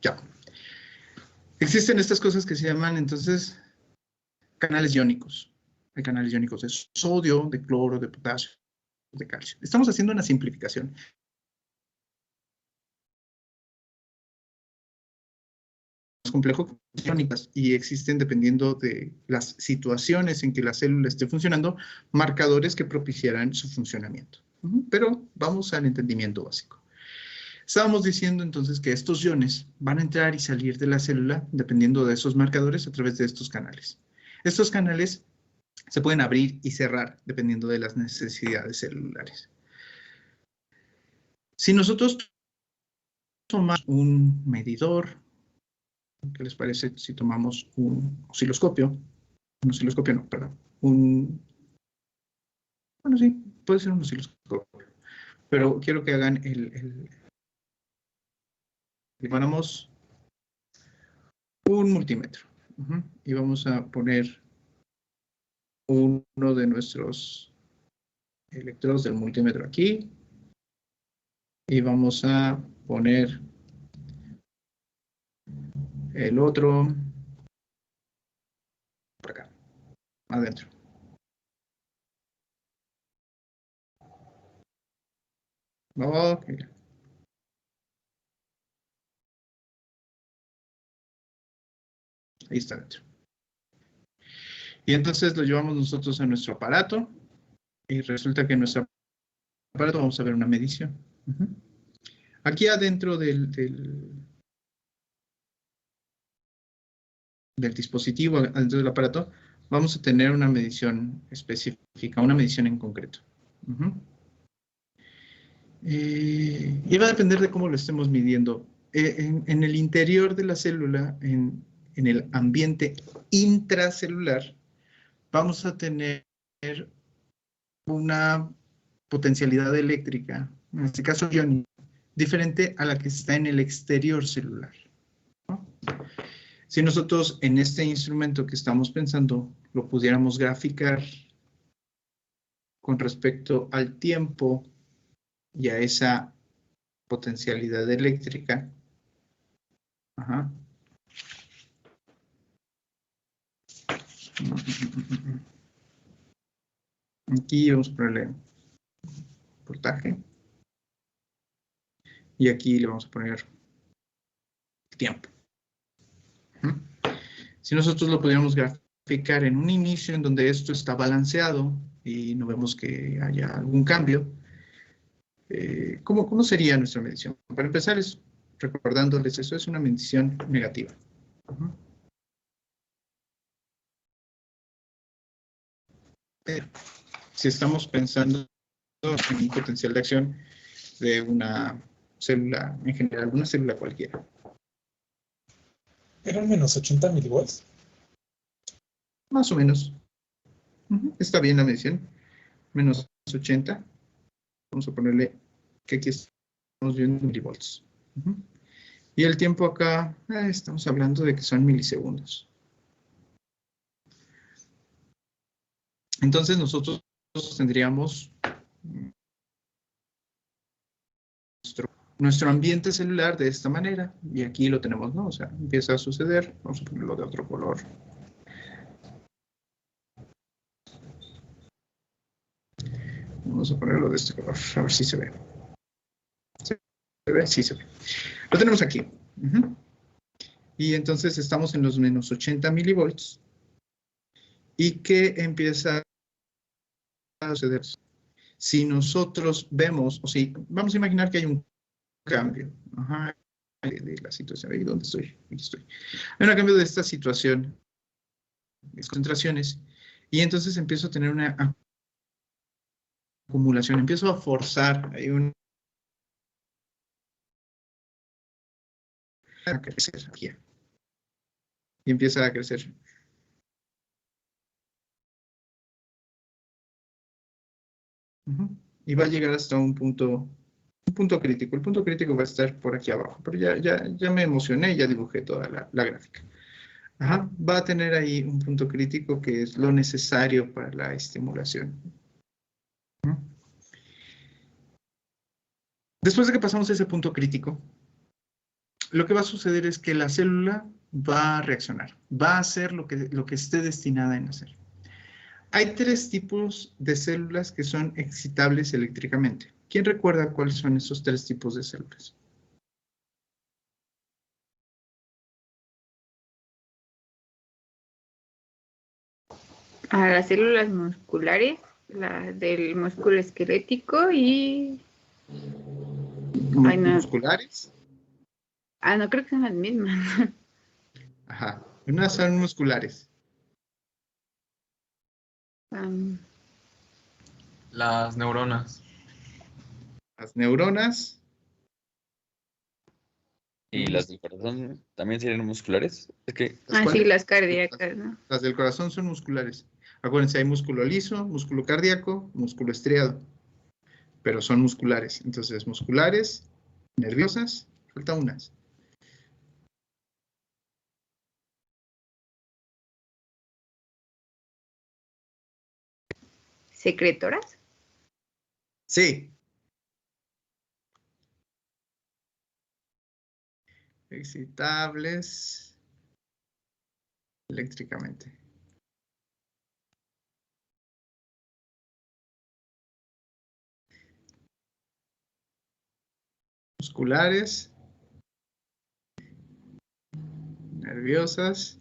[SPEAKER 1] Ya. Existen estas cosas que se llaman, entonces, canales iónicos. Hay canales iónicos de sodio, de cloro, de potasio, de calcio. Estamos haciendo una simplificación. Más complejo, iónicas, y existen, dependiendo de las situaciones en que la célula esté funcionando, marcadores que propiciarán su funcionamiento. Pero vamos al entendimiento básico. Estábamos diciendo entonces que estos iones van a entrar y salir de la célula dependiendo de esos marcadores a través de estos canales. Estos canales se pueden abrir y cerrar dependiendo de las necesidades celulares. Si nosotros tomamos un medidor, ¿qué les parece si tomamos un osciloscopio? Un osciloscopio no, perdón. Bueno, sí, puede ser un osciloscopio. Pero quiero que hagan ponemos un multímetro. Y vamos a poner uno de nuestros electrodos del multímetro aquí. Y vamos a poner el otro por acá, adentro. Ok. Ahí está adentro. Y entonces lo llevamos nosotros a nuestro aparato. Y resulta que en nuestro aparato vamos a ver una medición. Aquí adentro del dispositivo, adentro del aparato, vamos a tener una medición específica, una medición en concreto. Y va a depender de cómo lo estemos midiendo. En el interior de la célula, en el ambiente intracelular, vamos a tener una potencialidad eléctrica, en este caso iónica, diferente a la que está en el exterior celular, ¿no? Si nosotros en este instrumento que estamos pensando lo pudiéramos graficar con respecto al tiempo y a esa potencialidad eléctrica, aquí vamos a ponerle voltaje y aquí le vamos a poner tiempo. Si nosotros lo pudiéramos graficar en un inicio en donde esto está balanceado y no vemos que haya algún cambio, ¿cómo sería nuestra medición? Para empezar, recordándoles, eso es una medición negativa. Pero si estamos pensando en un potencial de acción de una célula, en general, una célula cualquiera.
[SPEAKER 3] ¿Eran menos 80 milivolts?
[SPEAKER 1] Más o menos. Está bien la medición. Menos 80. Vamos a ponerle que aquí estamos viendo milivolts. Y el tiempo acá, estamos hablando de que son milisegundos. Entonces nosotros tendríamos nuestro ambiente celular de esta manera. Y aquí lo tenemos, ¿no? O sea, empieza a suceder. Vamos a ponerlo de otro color. Vamos a ponerlo de este color, a ver si se ve. ¿Se ve? Sí se ve. Lo tenemos aquí. Y entonces estamos en los menos 80 milivolts. ¿Y qué empieza a suceder? Si nosotros vemos, o si vamos a imaginar que hay un cambio de la situación. ¿Ahí dónde estoy? Aquí estoy. Hay un cambio de esta situación, de concentraciones, y entonces empiezo a tener una acumulación, empiezo a forzar, hay a crecer aquí. Y empieza a crecer. Ujú. Y va a llegar hasta un punto crítico. El punto crítico va a estar por aquí abajo, pero ya me emocioné, ya dibujé toda la gráfica. Ajá. Va a tener ahí un punto crítico que es lo necesario para la estimulación. Ujú. Después de que pasamos ese punto crítico, lo que va a suceder es que la célula va a reaccionar, va a hacer lo que esté destinada en hacer. Hay tres tipos de células que son excitables eléctricamente. ¿Quién recuerda cuáles son esos tres tipos de células?
[SPEAKER 7] A las células musculares, la del músculo esquelético y... Ay, no.
[SPEAKER 1] Musculares.
[SPEAKER 7] No creo que sean las mismas.
[SPEAKER 1] Ajá. Unas son musculares.
[SPEAKER 2] Las neuronas.
[SPEAKER 1] Las neuronas.
[SPEAKER 2] ¿Y las del corazón también serían musculares? Es que
[SPEAKER 1] ¿Las
[SPEAKER 7] sí,
[SPEAKER 1] cuáles?
[SPEAKER 7] las cardíacas, ¿no?
[SPEAKER 1] Las del corazón son musculares. Acuérdense, hay músculo liso, músculo cardíaco, músculo estriado. Pero son musculares. Entonces, musculares, nerviosas, falta unas.
[SPEAKER 7] ¿Secretoras?
[SPEAKER 1] Sí. Excitables eléctricamente. Musculares, nerviosas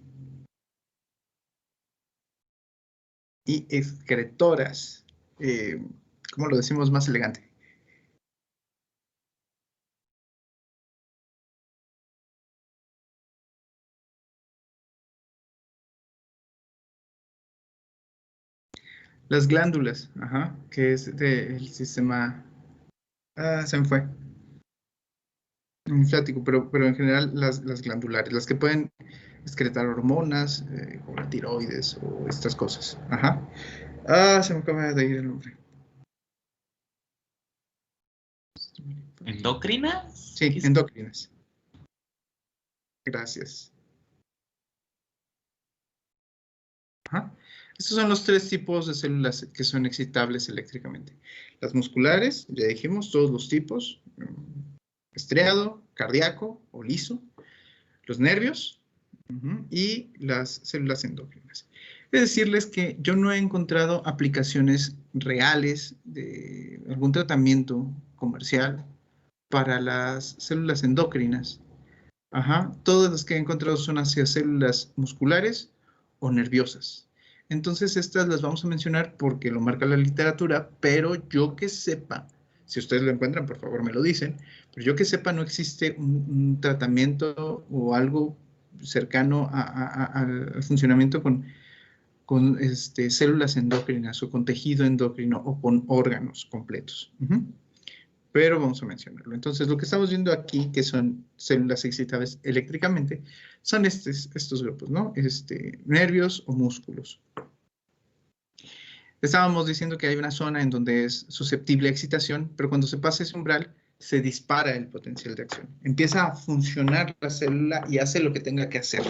[SPEAKER 1] y excretoras. ¿Cómo lo decimos más elegante? Las glándulas, ajá, que es del sistema... se me fue. Linfático, pero en general las glandulares, las que pueden excretar hormonas, como la tiroides o estas cosas. Ajá. Se me acaba de ir el nombre.
[SPEAKER 2] ¿endocrinas?
[SPEAKER 1] Sí, endocrinas. Gracias. Ajá. Estos son los tres tipos de células que son excitables eléctricamente. Las musculares, ya dijimos, todos los tipos. Estriado, cardíaco o liso. Los nervios y las células endócrinas. Es decirles que yo no he encontrado aplicaciones reales de algún tratamiento comercial para las células endócrinas. Ajá. Todas las que he encontrado son hacia células musculares o nerviosas. Entonces estas las vamos a mencionar porque lo marca la literatura, pero yo que sepa, si ustedes lo encuentran, por favor me lo dicen, pero yo que sepa no existe un tratamiento o algo cercano al funcionamiento con células endócrinas o con tejido endocrino o con órganos completos. Pero vamos a mencionarlo. Entonces, lo que estamos viendo aquí, que son células excitables eléctricamente, son estos grupos, ¿no? Nervios o músculos. Estábamos diciendo que hay una zona en donde es susceptible a excitación, pero cuando se pasa ese umbral, se dispara el potencial de acción. Empieza a funcionar la célula y hace lo que tenga que hacer.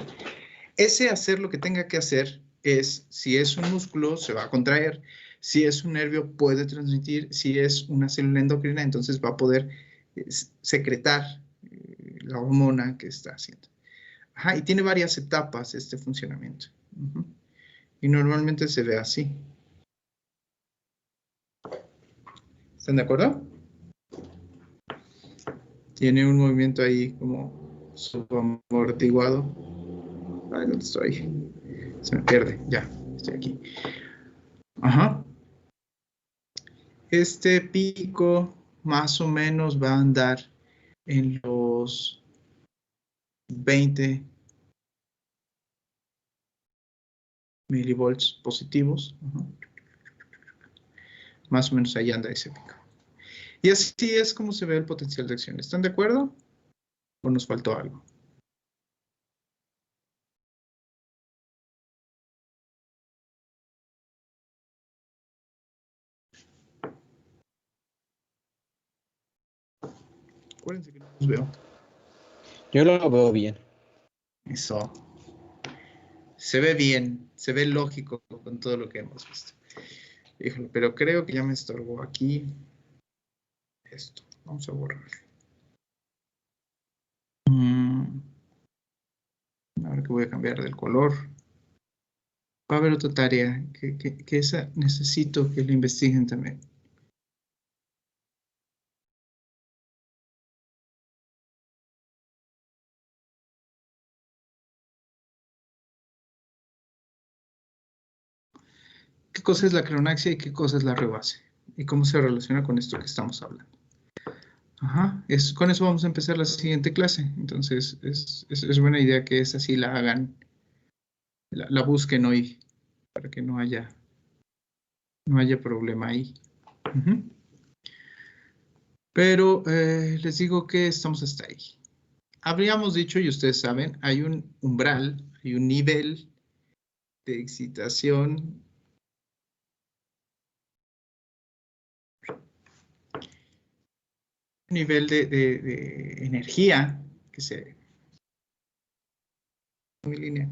[SPEAKER 1] Ese hacer lo que tenga que hacer es, si es un músculo, se va a contraer. Si es un nervio, puede transmitir. Si es una célula endocrina, entonces va a poder secretar la hormona que está haciendo. Ajá, y tiene varias etapas este funcionamiento. Y normalmente se ve así. ¿Están de acuerdo? Tiene un movimiento ahí como subaamortiguado. Ay, ¿dónde estoy? Se me pierde. Ya, estoy aquí. Ajá. Este pico más o menos va a andar en los 20 milivolts positivos. Más o menos ahí anda ese pico. Y así es como se ve el potencial de acción. ¿Están de acuerdo? ¿O nos faltó algo? Acuérdense que no los veo.
[SPEAKER 9] Yo lo veo bien.
[SPEAKER 1] Eso. Se ve bien, se ve lógico con todo lo que hemos visto. Híjole, pero creo que ya me estorbó aquí esto. Vamos a borrar. Ahora que voy a cambiar del color. Va a haber otra tarea que esa necesito que la investiguen también. ¿Qué cosa es la cronaxia y qué cosa es la rebase? ¿Y cómo se relaciona con esto que estamos hablando? Ajá, con eso vamos a empezar la siguiente clase. Entonces, es buena idea que esa sí la hagan, la busquen hoy, para que no haya problema ahí. Pero les digo que estamos hasta ahí. Habríamos dicho, y ustedes saben, hay un umbral, hay un nivel de excitación nivel de energía que se... Muy lineal.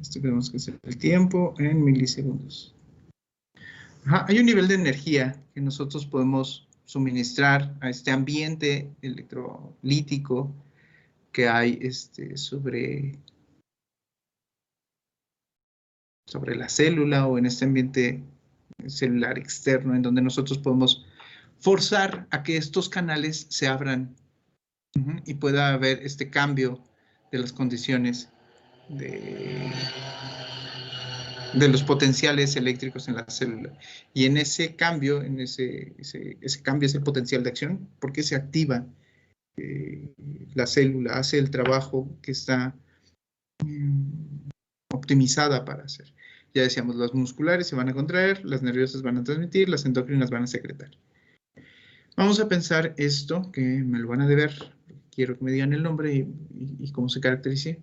[SPEAKER 1] Esto tenemos que hacer el tiempo en milisegundos. Ajá, hay un nivel de energía que nosotros podemos suministrar a este ambiente electrolítico que hay sobre la célula o en este ambiente celular externo en donde nosotros podemos forzar a que estos canales se abran y pueda haber este cambio de las condiciones de los potenciales eléctricos en la célula. Y en ese cambio, ese cambio es el potencial de acción, porque se activa la célula, hace el trabajo que está optimizada para hacer. Ya decíamos, las musculares se van a contraer, las nerviosas van a transmitir, las endocrinas van a secretar. Vamos a pensar esto, que me lo van a deber, quiero que me digan el nombre y cómo se caracterice.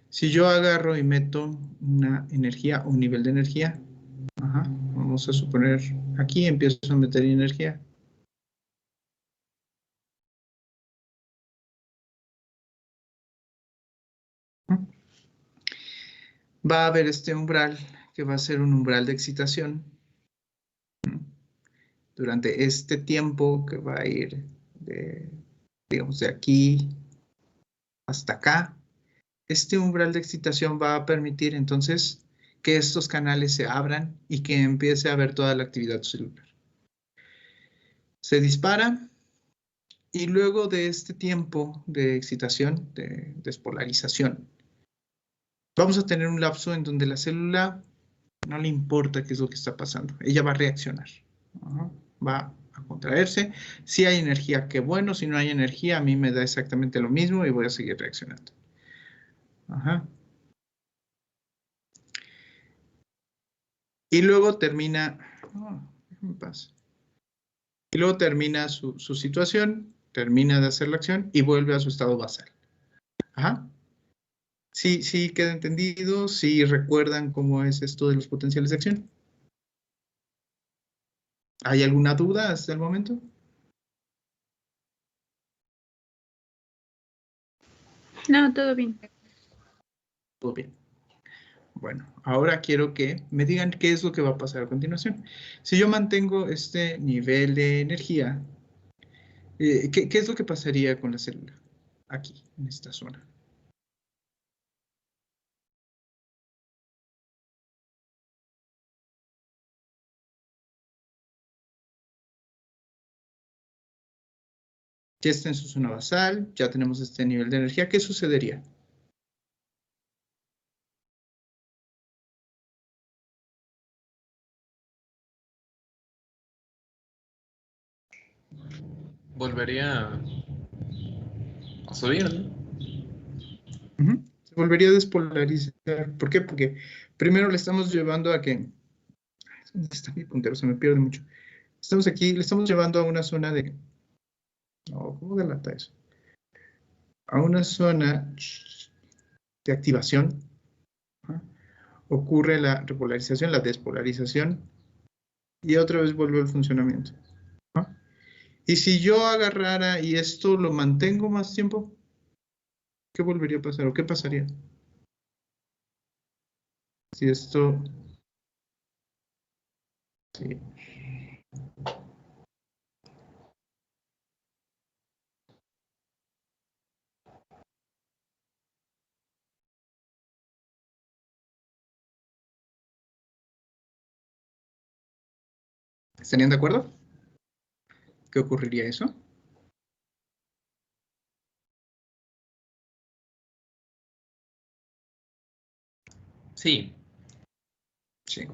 [SPEAKER 1] Si yo agarro y meto una energía, un nivel de energía, vamos a suponer, aquí empiezo a meter energía. Va a haber este umbral, que va a ser un umbral de excitación. Durante este tiempo que va a ir digamos, de aquí hasta acá, este umbral de excitación va a permitir entonces que estos canales se abran y que empiece a haber toda la actividad celular. Se dispara y luego de este tiempo de excitación, de despolarización, vamos a tener un lapso en donde la célula no le importa qué es lo que está pasando. Ella va a reaccionar. Va a contraerse. Si hay energía, qué bueno. Si no hay energía, a mí me da exactamente lo mismo y voy a seguir reaccionando. Y luego termina... déjame pasar. Y luego termina su situación, termina de hacer la acción y vuelve a su estado basal. Sí queda entendido. Sí recuerdan cómo es esto de los potenciales de acción. ¿Hay alguna duda hasta el momento?
[SPEAKER 7] No, todo bien.
[SPEAKER 1] Todo bien. Bueno, ahora quiero que me digan qué es lo que va a pasar a continuación. Si yo mantengo este nivel de energía, ¿qué es lo que pasaría con la célula? Aquí, en esta zona. Ya está en su zona basal, ya tenemos este nivel de energía. ¿Qué sucedería?
[SPEAKER 10] Volvería a subir, ¿no?
[SPEAKER 1] Se volvería a despolarizar. ¿Por qué? Porque primero le estamos llevando a que... ¿Dónde está mi puntero? Se me pierde mucho. Estamos aquí, le estamos llevando a una zona de... No, ¿cómo delata eso? A una zona de activación. Ocurre la repolarización, la despolarización. y otra vez vuelve al funcionamiento. ¿No? Y si yo agarrara y esto lo mantengo más tiempo, ¿qué volvería a pasar o qué pasaría? Si esto... Sí. ¿Estarían de acuerdo? ¿Qué ocurriría eso?
[SPEAKER 10] Sí.
[SPEAKER 1] Sí.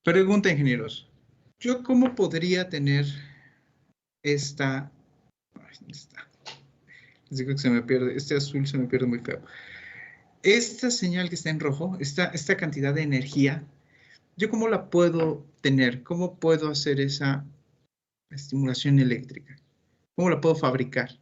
[SPEAKER 1] Pregunta, ingenieros. ¿Yo cómo podría tener esta... Ay, ¿dónde está? Les digo que se me pierde. Este azul se me pierde muy feo. Esta señal que está en rojo, esta cantidad de energía, ¿yo cómo la puedo tener? ¿Cómo puedo hacer esa estimulación eléctrica? ¿Cómo la puedo fabricar?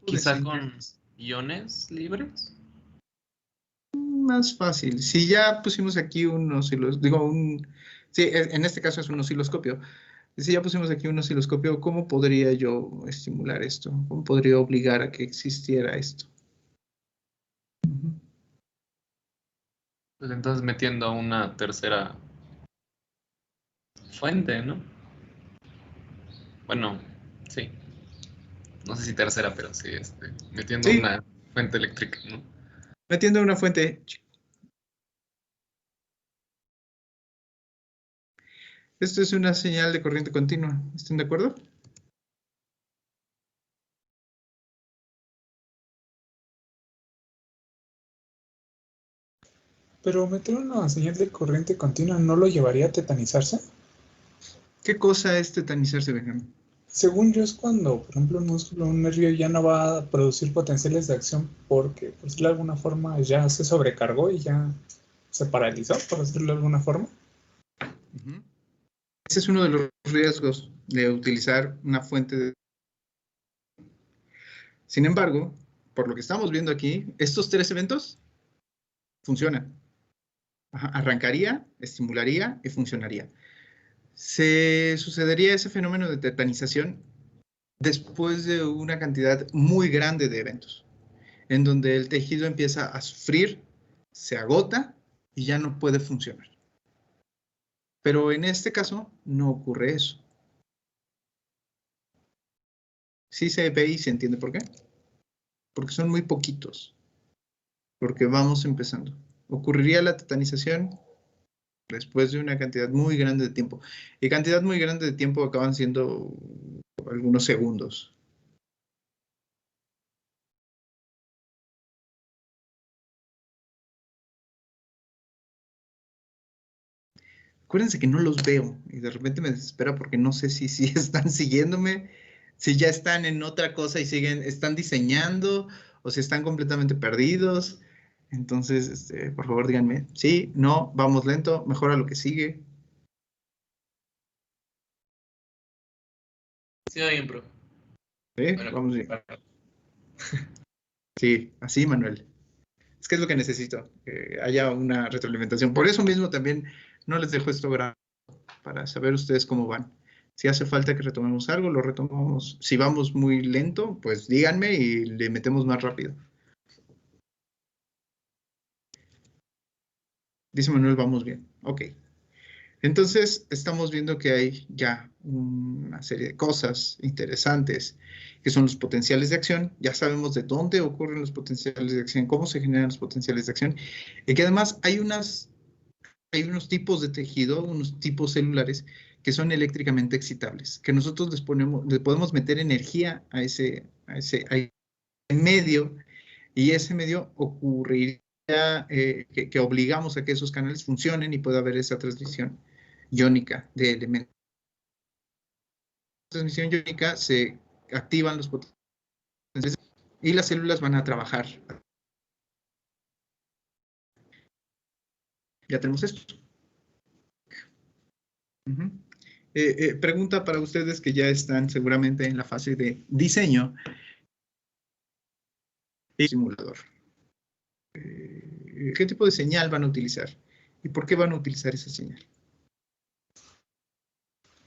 [SPEAKER 10] Quizá con iones libres.
[SPEAKER 1] Más fácil. Si ya pusimos aquí un osciloscopio, digo, sí, en este caso es un osciloscopio. Si ya pusimos aquí un osciloscopio, ¿cómo podría yo estimular esto? ¿Cómo podría obligar a que existiera esto?
[SPEAKER 10] Pues entonces metiendo una tercera fuente, ¿no? Bueno, sí. No sé si tercera, pero sí, metiendo
[SPEAKER 1] Sí,
[SPEAKER 10] una fuente eléctrica, ¿no?
[SPEAKER 1] metiendo una fuente. Esto es una señal de corriente continua. ¿Están de acuerdo?
[SPEAKER 3] Pero meter una señal de corriente continua no lo llevaría a tetanizarse.
[SPEAKER 1] ¿Qué cosa es tetanizarse, Benjamín?
[SPEAKER 3] Según yo es cuando, por ejemplo, un músculo, un nervio ya no va a producir potenciales de acción porque, por decirlo de alguna forma, ya se sobrecargó y ya se paralizó, por decirlo de alguna forma.
[SPEAKER 1] Ese es uno de los riesgos de utilizar una fuente de... Sin embargo, por lo que estamos viendo aquí, estos tres eventos funcionan. Ajá, arrancaría, estimularía y funcionaría. Se sucedería ese fenómeno de tetanización después de una cantidad muy grande de eventos, en donde el tejido empieza a sufrir, se agota y ya no puede funcionar. Pero en este caso no ocurre eso. Sí se ve y se entiende por qué. Porque son muy poquitos. Porque vamos empezando. Ocurriría la tetanización después de una cantidad muy grande de tiempo. Y cantidad muy grande de tiempo acaban siendo algunos segundos. Acuérdense que no los veo y de repente me desespera porque no sé si están siguiéndome, si ya están en otra cosa y están diseñando o si están completamente perdidos. Entonces, por favor, díganme, sí, no, vamos lento, mejora lo que sigue.
[SPEAKER 10] Sí, bien, bro.
[SPEAKER 1] ¿Sí?
[SPEAKER 10] Bueno,
[SPEAKER 1] Vamos bien. Sí, así, Manuel. Es que es lo que necesito, que haya una retroalimentación. Por eso mismo también no les dejo esto grabado, para saber ustedes cómo van. Si hace falta que retomemos algo, lo retomamos. Si vamos muy lento, pues díganme y le metemos más rápido. Dice Manuel, vamos bien. Ok. Entonces, estamos viendo que hay ya una serie de cosas interesantes, que son los potenciales de acción. Ya sabemos de dónde ocurren los potenciales de acción, cómo se generan los potenciales de acción, y que además hay unos tipos de tejido, unos tipos celulares que son eléctricamente excitables, que nosotros le podemos meter energía a ese medio, y ese medio ocurriría que obligamos a que esos canales funcionen y pueda haber esa transmisión iónica de elementos. En la transmisión iónica se activan los potenciales y las células van a trabajar. Ya tenemos esto. Pregunta para ustedes que ya están seguramente en la fase de diseño y simulador. ¿Qué tipo de señal van a utilizar? ¿Y por qué van a utilizar esa señal?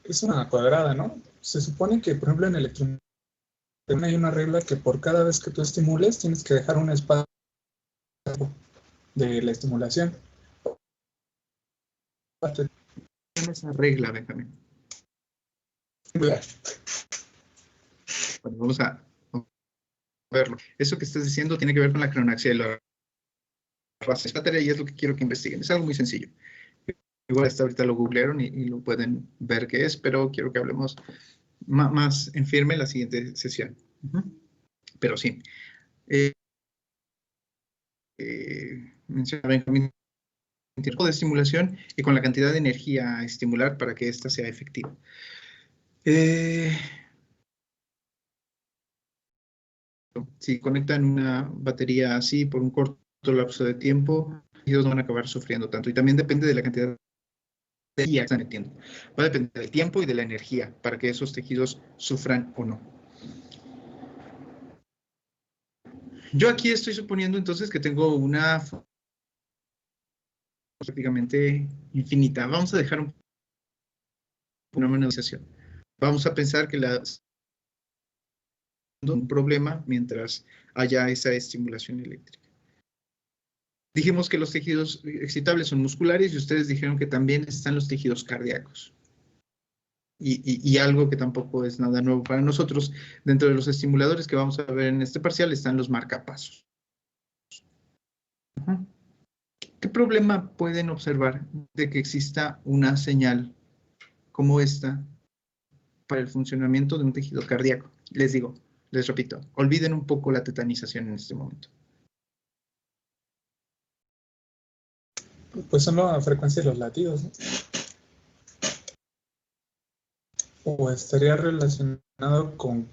[SPEAKER 3] Es una cuadrada, ¿no? Se supone que, por ejemplo, en electrónica hay una regla que por cada vez que tú estimules tienes que dejar un espacio de la estimulación.
[SPEAKER 1] Esa regla, Benjamín. Bueno, vamos a verlo. Eso que estás diciendo tiene que ver con la cronoaxia de la fase y es lo que quiero que investiguen. Es algo muy sencillo. Igual hasta ahorita lo googlearon y lo pueden ver qué es, pero quiero que hablemos más en firme en la siguiente sesión. Pero sí. Menciona Benjamín el tiempo de estimulación y con la cantidad de energía a estimular para que ésta sea efectiva. Si conectan una batería así por un corto lapso de tiempo, ellos no van a acabar sufriendo tanto. Y también depende de la cantidad de energía que están metiendo. Va a depender del tiempo y de la energía para que esos tejidos sufran o no. Yo aquí estoy suponiendo entonces que tengo una prácticamente infinita. Vamos a dejar una normalización. Vamos a pensar que un problema mientras haya esa estimulación eléctrica. Dijimos que los tejidos excitables son musculares y ustedes dijeron que también están los tejidos cardíacos. Y algo que tampoco es nada nuevo para nosotros, dentro de los estimuladores que vamos a ver en este parcial están los marcapasos. ¿Qué problema pueden observar de que exista una señal como esta para el funcionamiento de un tejido cardíaco? Les digo, les repito, olviden un poco la tetanización en este momento.
[SPEAKER 3] Pues son la frecuencia de los latidos, ¿no? O estaría relacionado con,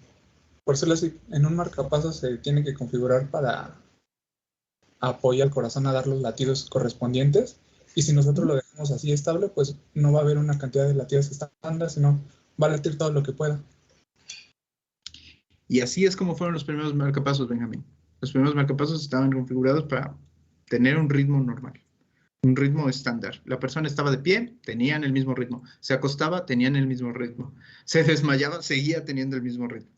[SPEAKER 3] por decirlo así, en un marcapasos se tiene que configurar para apoyar al corazón a dar los latidos correspondientes, y si nosotros lo dejamos así estable, pues no va a haber una cantidad de latidos estándar, sino va a latir todo lo que pueda.
[SPEAKER 1] Y así es como fueron los primeros marcapasos, Benjamín. Los primeros marcapasos estaban configurados para tener un ritmo normal. Un ritmo estándar. La persona estaba de pie, tenían el mismo ritmo. Se acostaba, tenían el mismo ritmo. Se desmayaba, seguía teniendo el mismo ritmo.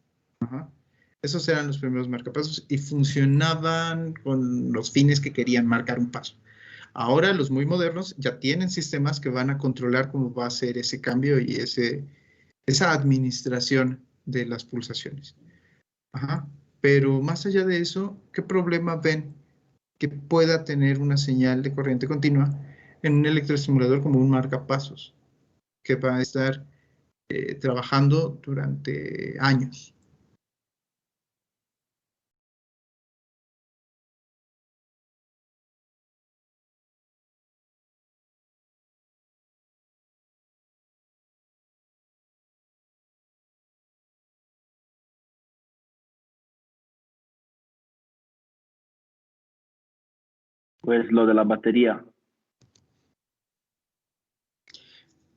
[SPEAKER 1] Esos eran los primeros marcapasos y funcionaban con los fines que querían marcar un paso. Ahora los muy modernos ya tienen sistemas que van a controlar cómo va a ser ese cambio y esa administración de las pulsaciones. Pero más allá de eso, ¿qué problema ven que pueda tener una señal de corriente continua en un electroestimulador como un marcapasos, que va a estar trabajando durante años?
[SPEAKER 11] Pues lo de la batería.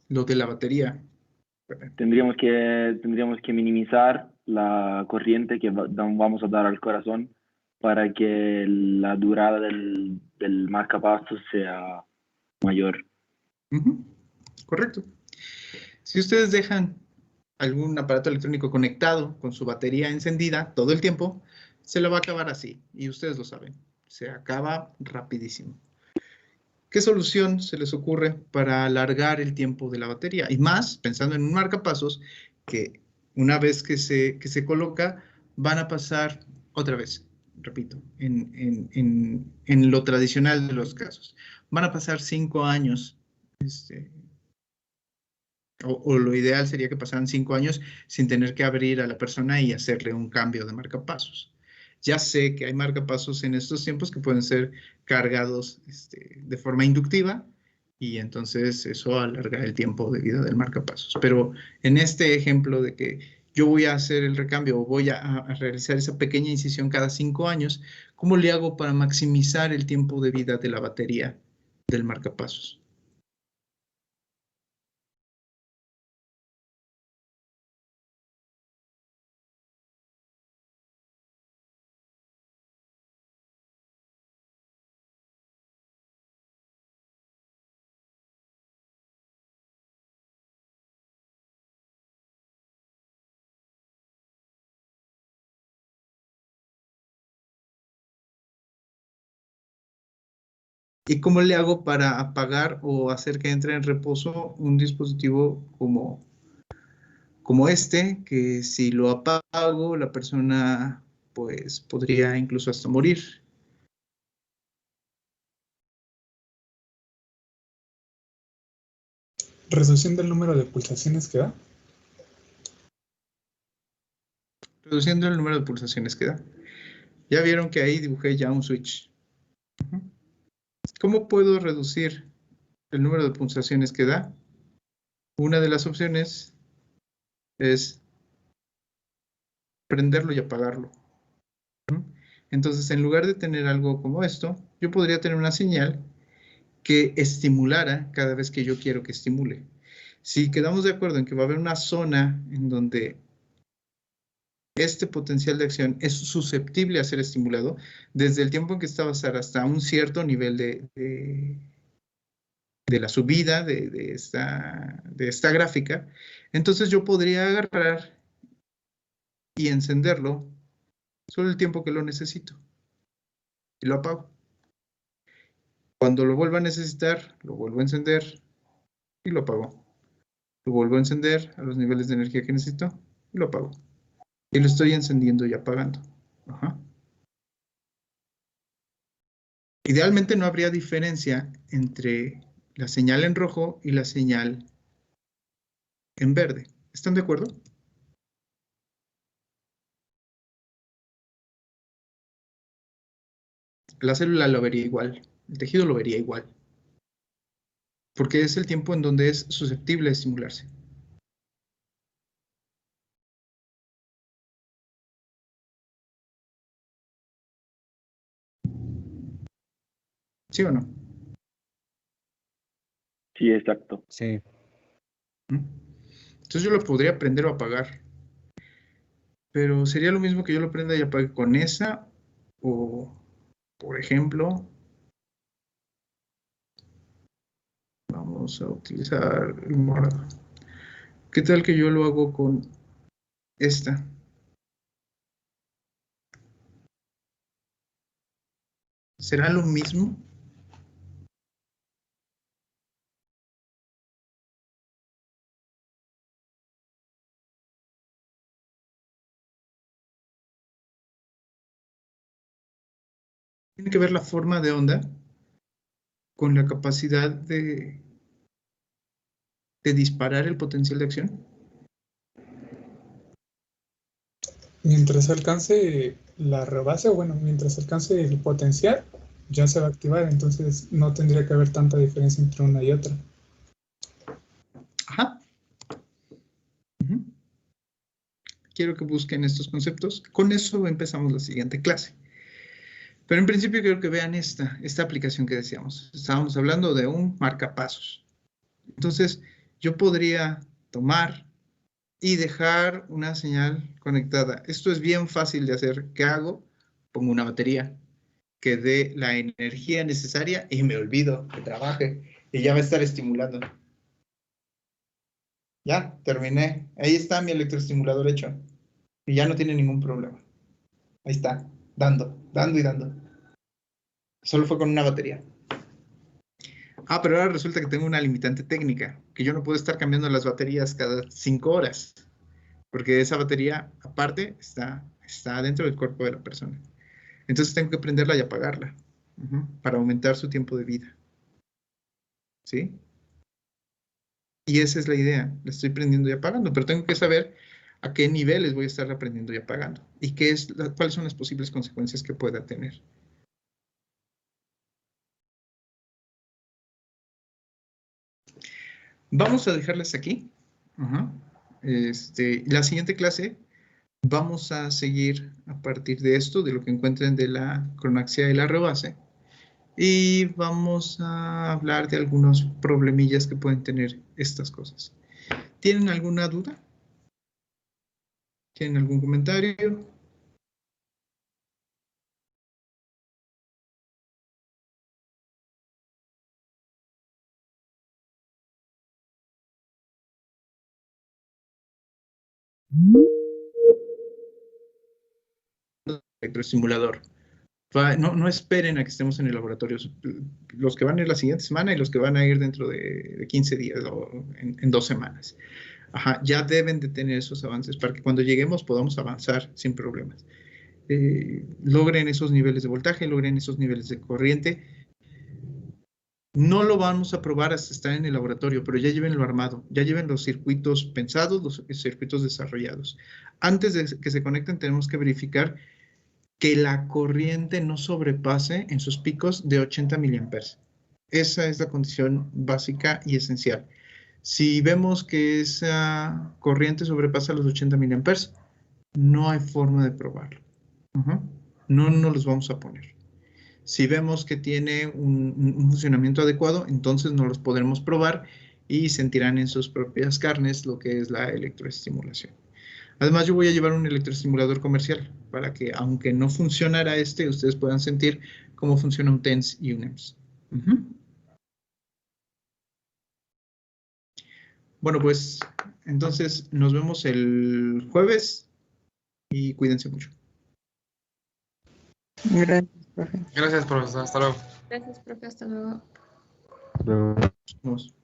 [SPEAKER 1] Lo de la batería.
[SPEAKER 11] Tendríamos que minimizar la corriente que vamos a dar al corazón para que la durada del marcapasos sea mayor.
[SPEAKER 1] Correcto. Si ustedes dejan algún aparato electrónico conectado con su batería encendida todo el tiempo, se lo va a acabar así, y ustedes lo saben, se acaba rapidísimo. ¿Qué solución se les ocurre para alargar el tiempo de la batería? Y más, pensando en un marcapasos que una vez que se coloca, van a pasar otra vez, repito, en lo tradicional de los casos. Van a pasar 5 años, o lo ideal sería que pasaran 5 años sin tener que abrir a la persona y hacerle un cambio de marcapasos. Ya sé que hay marcapasos en estos tiempos que pueden ser cargados de forma inductiva y entonces eso alarga el tiempo de vida del marcapasos. Pero en este ejemplo de que yo voy a hacer el recambio o voy a realizar esa pequeña incisión cada 5 años, ¿cómo le hago para maximizar el tiempo de vida de la batería del marcapasos. ¿Y cómo le hago para apagar o hacer que entre en reposo un dispositivo como este, que si lo apago, la persona pues podría incluso hasta morir?
[SPEAKER 3] Reduciendo el número de pulsaciones que da.
[SPEAKER 1] Reduciendo el número de pulsaciones que da. Ya vieron que ahí dibujé ya un switch. ¿Cómo puedo reducir el número de pulsaciones que da? Una de las opciones es prenderlo y apagarlo. Entonces, en lugar de tener algo como esto, yo podría tener una señal que estimulara cada vez que yo quiero que estimule. Si quedamos de acuerdo en que va a haber una zona en donde este potencial de acción es susceptible a ser estimulado, desde el tiempo en que está basada hasta un cierto nivel de la subida de esta gráfica, entonces yo podría agarrar y encenderlo solo el tiempo que lo necesito. Y lo apago. Cuando lo vuelva a necesitar, lo vuelvo a encender y lo apago. Lo vuelvo a encender a los niveles de energía que necesito y lo apago. Y lo estoy encendiendo y apagando. Ajá. Idealmente no habría diferencia entre la señal en rojo y la señal en verde. ¿Están de acuerdo? La célula lo vería igual, el tejido lo vería igual, porque es el tiempo en donde es susceptible de estimularse. ¿Sí o no?
[SPEAKER 11] Sí, exacto.
[SPEAKER 9] Sí.
[SPEAKER 1] Entonces yo lo podría prender o apagar, pero sería lo mismo que yo lo prenda y apague con esa, o por ejemplo, vamos a utilizar el morado. ¿Qué tal que yo lo hago con esta? ¿Será lo mismo? Tiene que ver la forma de onda con la capacidad de disparar el potencial de acción.
[SPEAKER 3] Mientras alcance la rebase, o bueno, mientras alcance el potencial, ya se va a activar, entonces no tendría que haber tanta diferencia entre una y otra.
[SPEAKER 1] Ajá. Quiero que busquen estos conceptos. Con eso empezamos la siguiente clase. Pero en principio quiero que vean esta aplicación que decíamos. Estábamos hablando de un marcapasos. Entonces, yo podría tomar y dejar una señal conectada. Esto es bien fácil de hacer. ¿Qué hago? Pongo una batería que dé la energía necesaria y me olvido que trabaje y ya va a estar estimulando. Ya, terminé. Ahí está mi electroestimulador hecho. Y ya no tiene ningún problema. Ahí está, dando y dando. Solo fue con una batería. Ah, pero ahora resulta que tengo una limitante técnica, que yo no puedo estar cambiando las baterías cada 5 horas, porque esa batería, aparte, está dentro del cuerpo de la persona. Entonces tengo que prenderla y apagarla, para aumentar su tiempo de vida. ¿Sí? Y esa es la idea, la estoy prendiendo y apagando, pero tengo que saber a qué niveles voy a estar aprendiendo y apagando, y cuáles son las posibles consecuencias que pueda tener. Vamos a dejarles aquí. La siguiente clase vamos a seguir a partir de esto, de lo que encuentren de la cronaxia y la rebase, Y vamos a hablar de algunos problemillas que pueden tener estas cosas. ¿Tienen alguna duda? ¿Tienen algún comentario? Electroestimulador. No esperen a que estemos en el laboratorio. Los que van a ir la siguiente semana y los que van a ir dentro de 15 días o en 2 semanas. Ajá, ya deben de tener esos avances para que cuando lleguemos podamos avanzar sin problemas. Logren esos niveles de voltaje, logren esos niveles de corriente. No lo vamos a probar hasta estar en el laboratorio, pero ya lleven lo armado, ya lleven los circuitos pensados, los circuitos desarrollados. Antes de que se conecten tenemos que verificar que la corriente no sobrepase en sus picos de 80 miliamperes. Esa es la condición básica y esencial. Si vemos que esa corriente sobrepasa los 80 miliamperes, no hay forma de probarlo. No nos los vamos a poner. Si vemos que tiene un funcionamiento adecuado, entonces no los podremos probar y sentirán en sus propias carnes lo que es la electroestimulación. Además, yo voy a llevar un electroestimulador comercial para que, aunque no funcionara este, ustedes puedan sentir cómo funciona un TENS y un EMS. Bueno, pues, entonces nos vemos el jueves y cuídense mucho.
[SPEAKER 8] Gracias, profe.
[SPEAKER 10] Gracias, profesor. Hasta luego.
[SPEAKER 5] Gracias, profe. Hasta luego.
[SPEAKER 6] Pero
[SPEAKER 1] Nos vemos.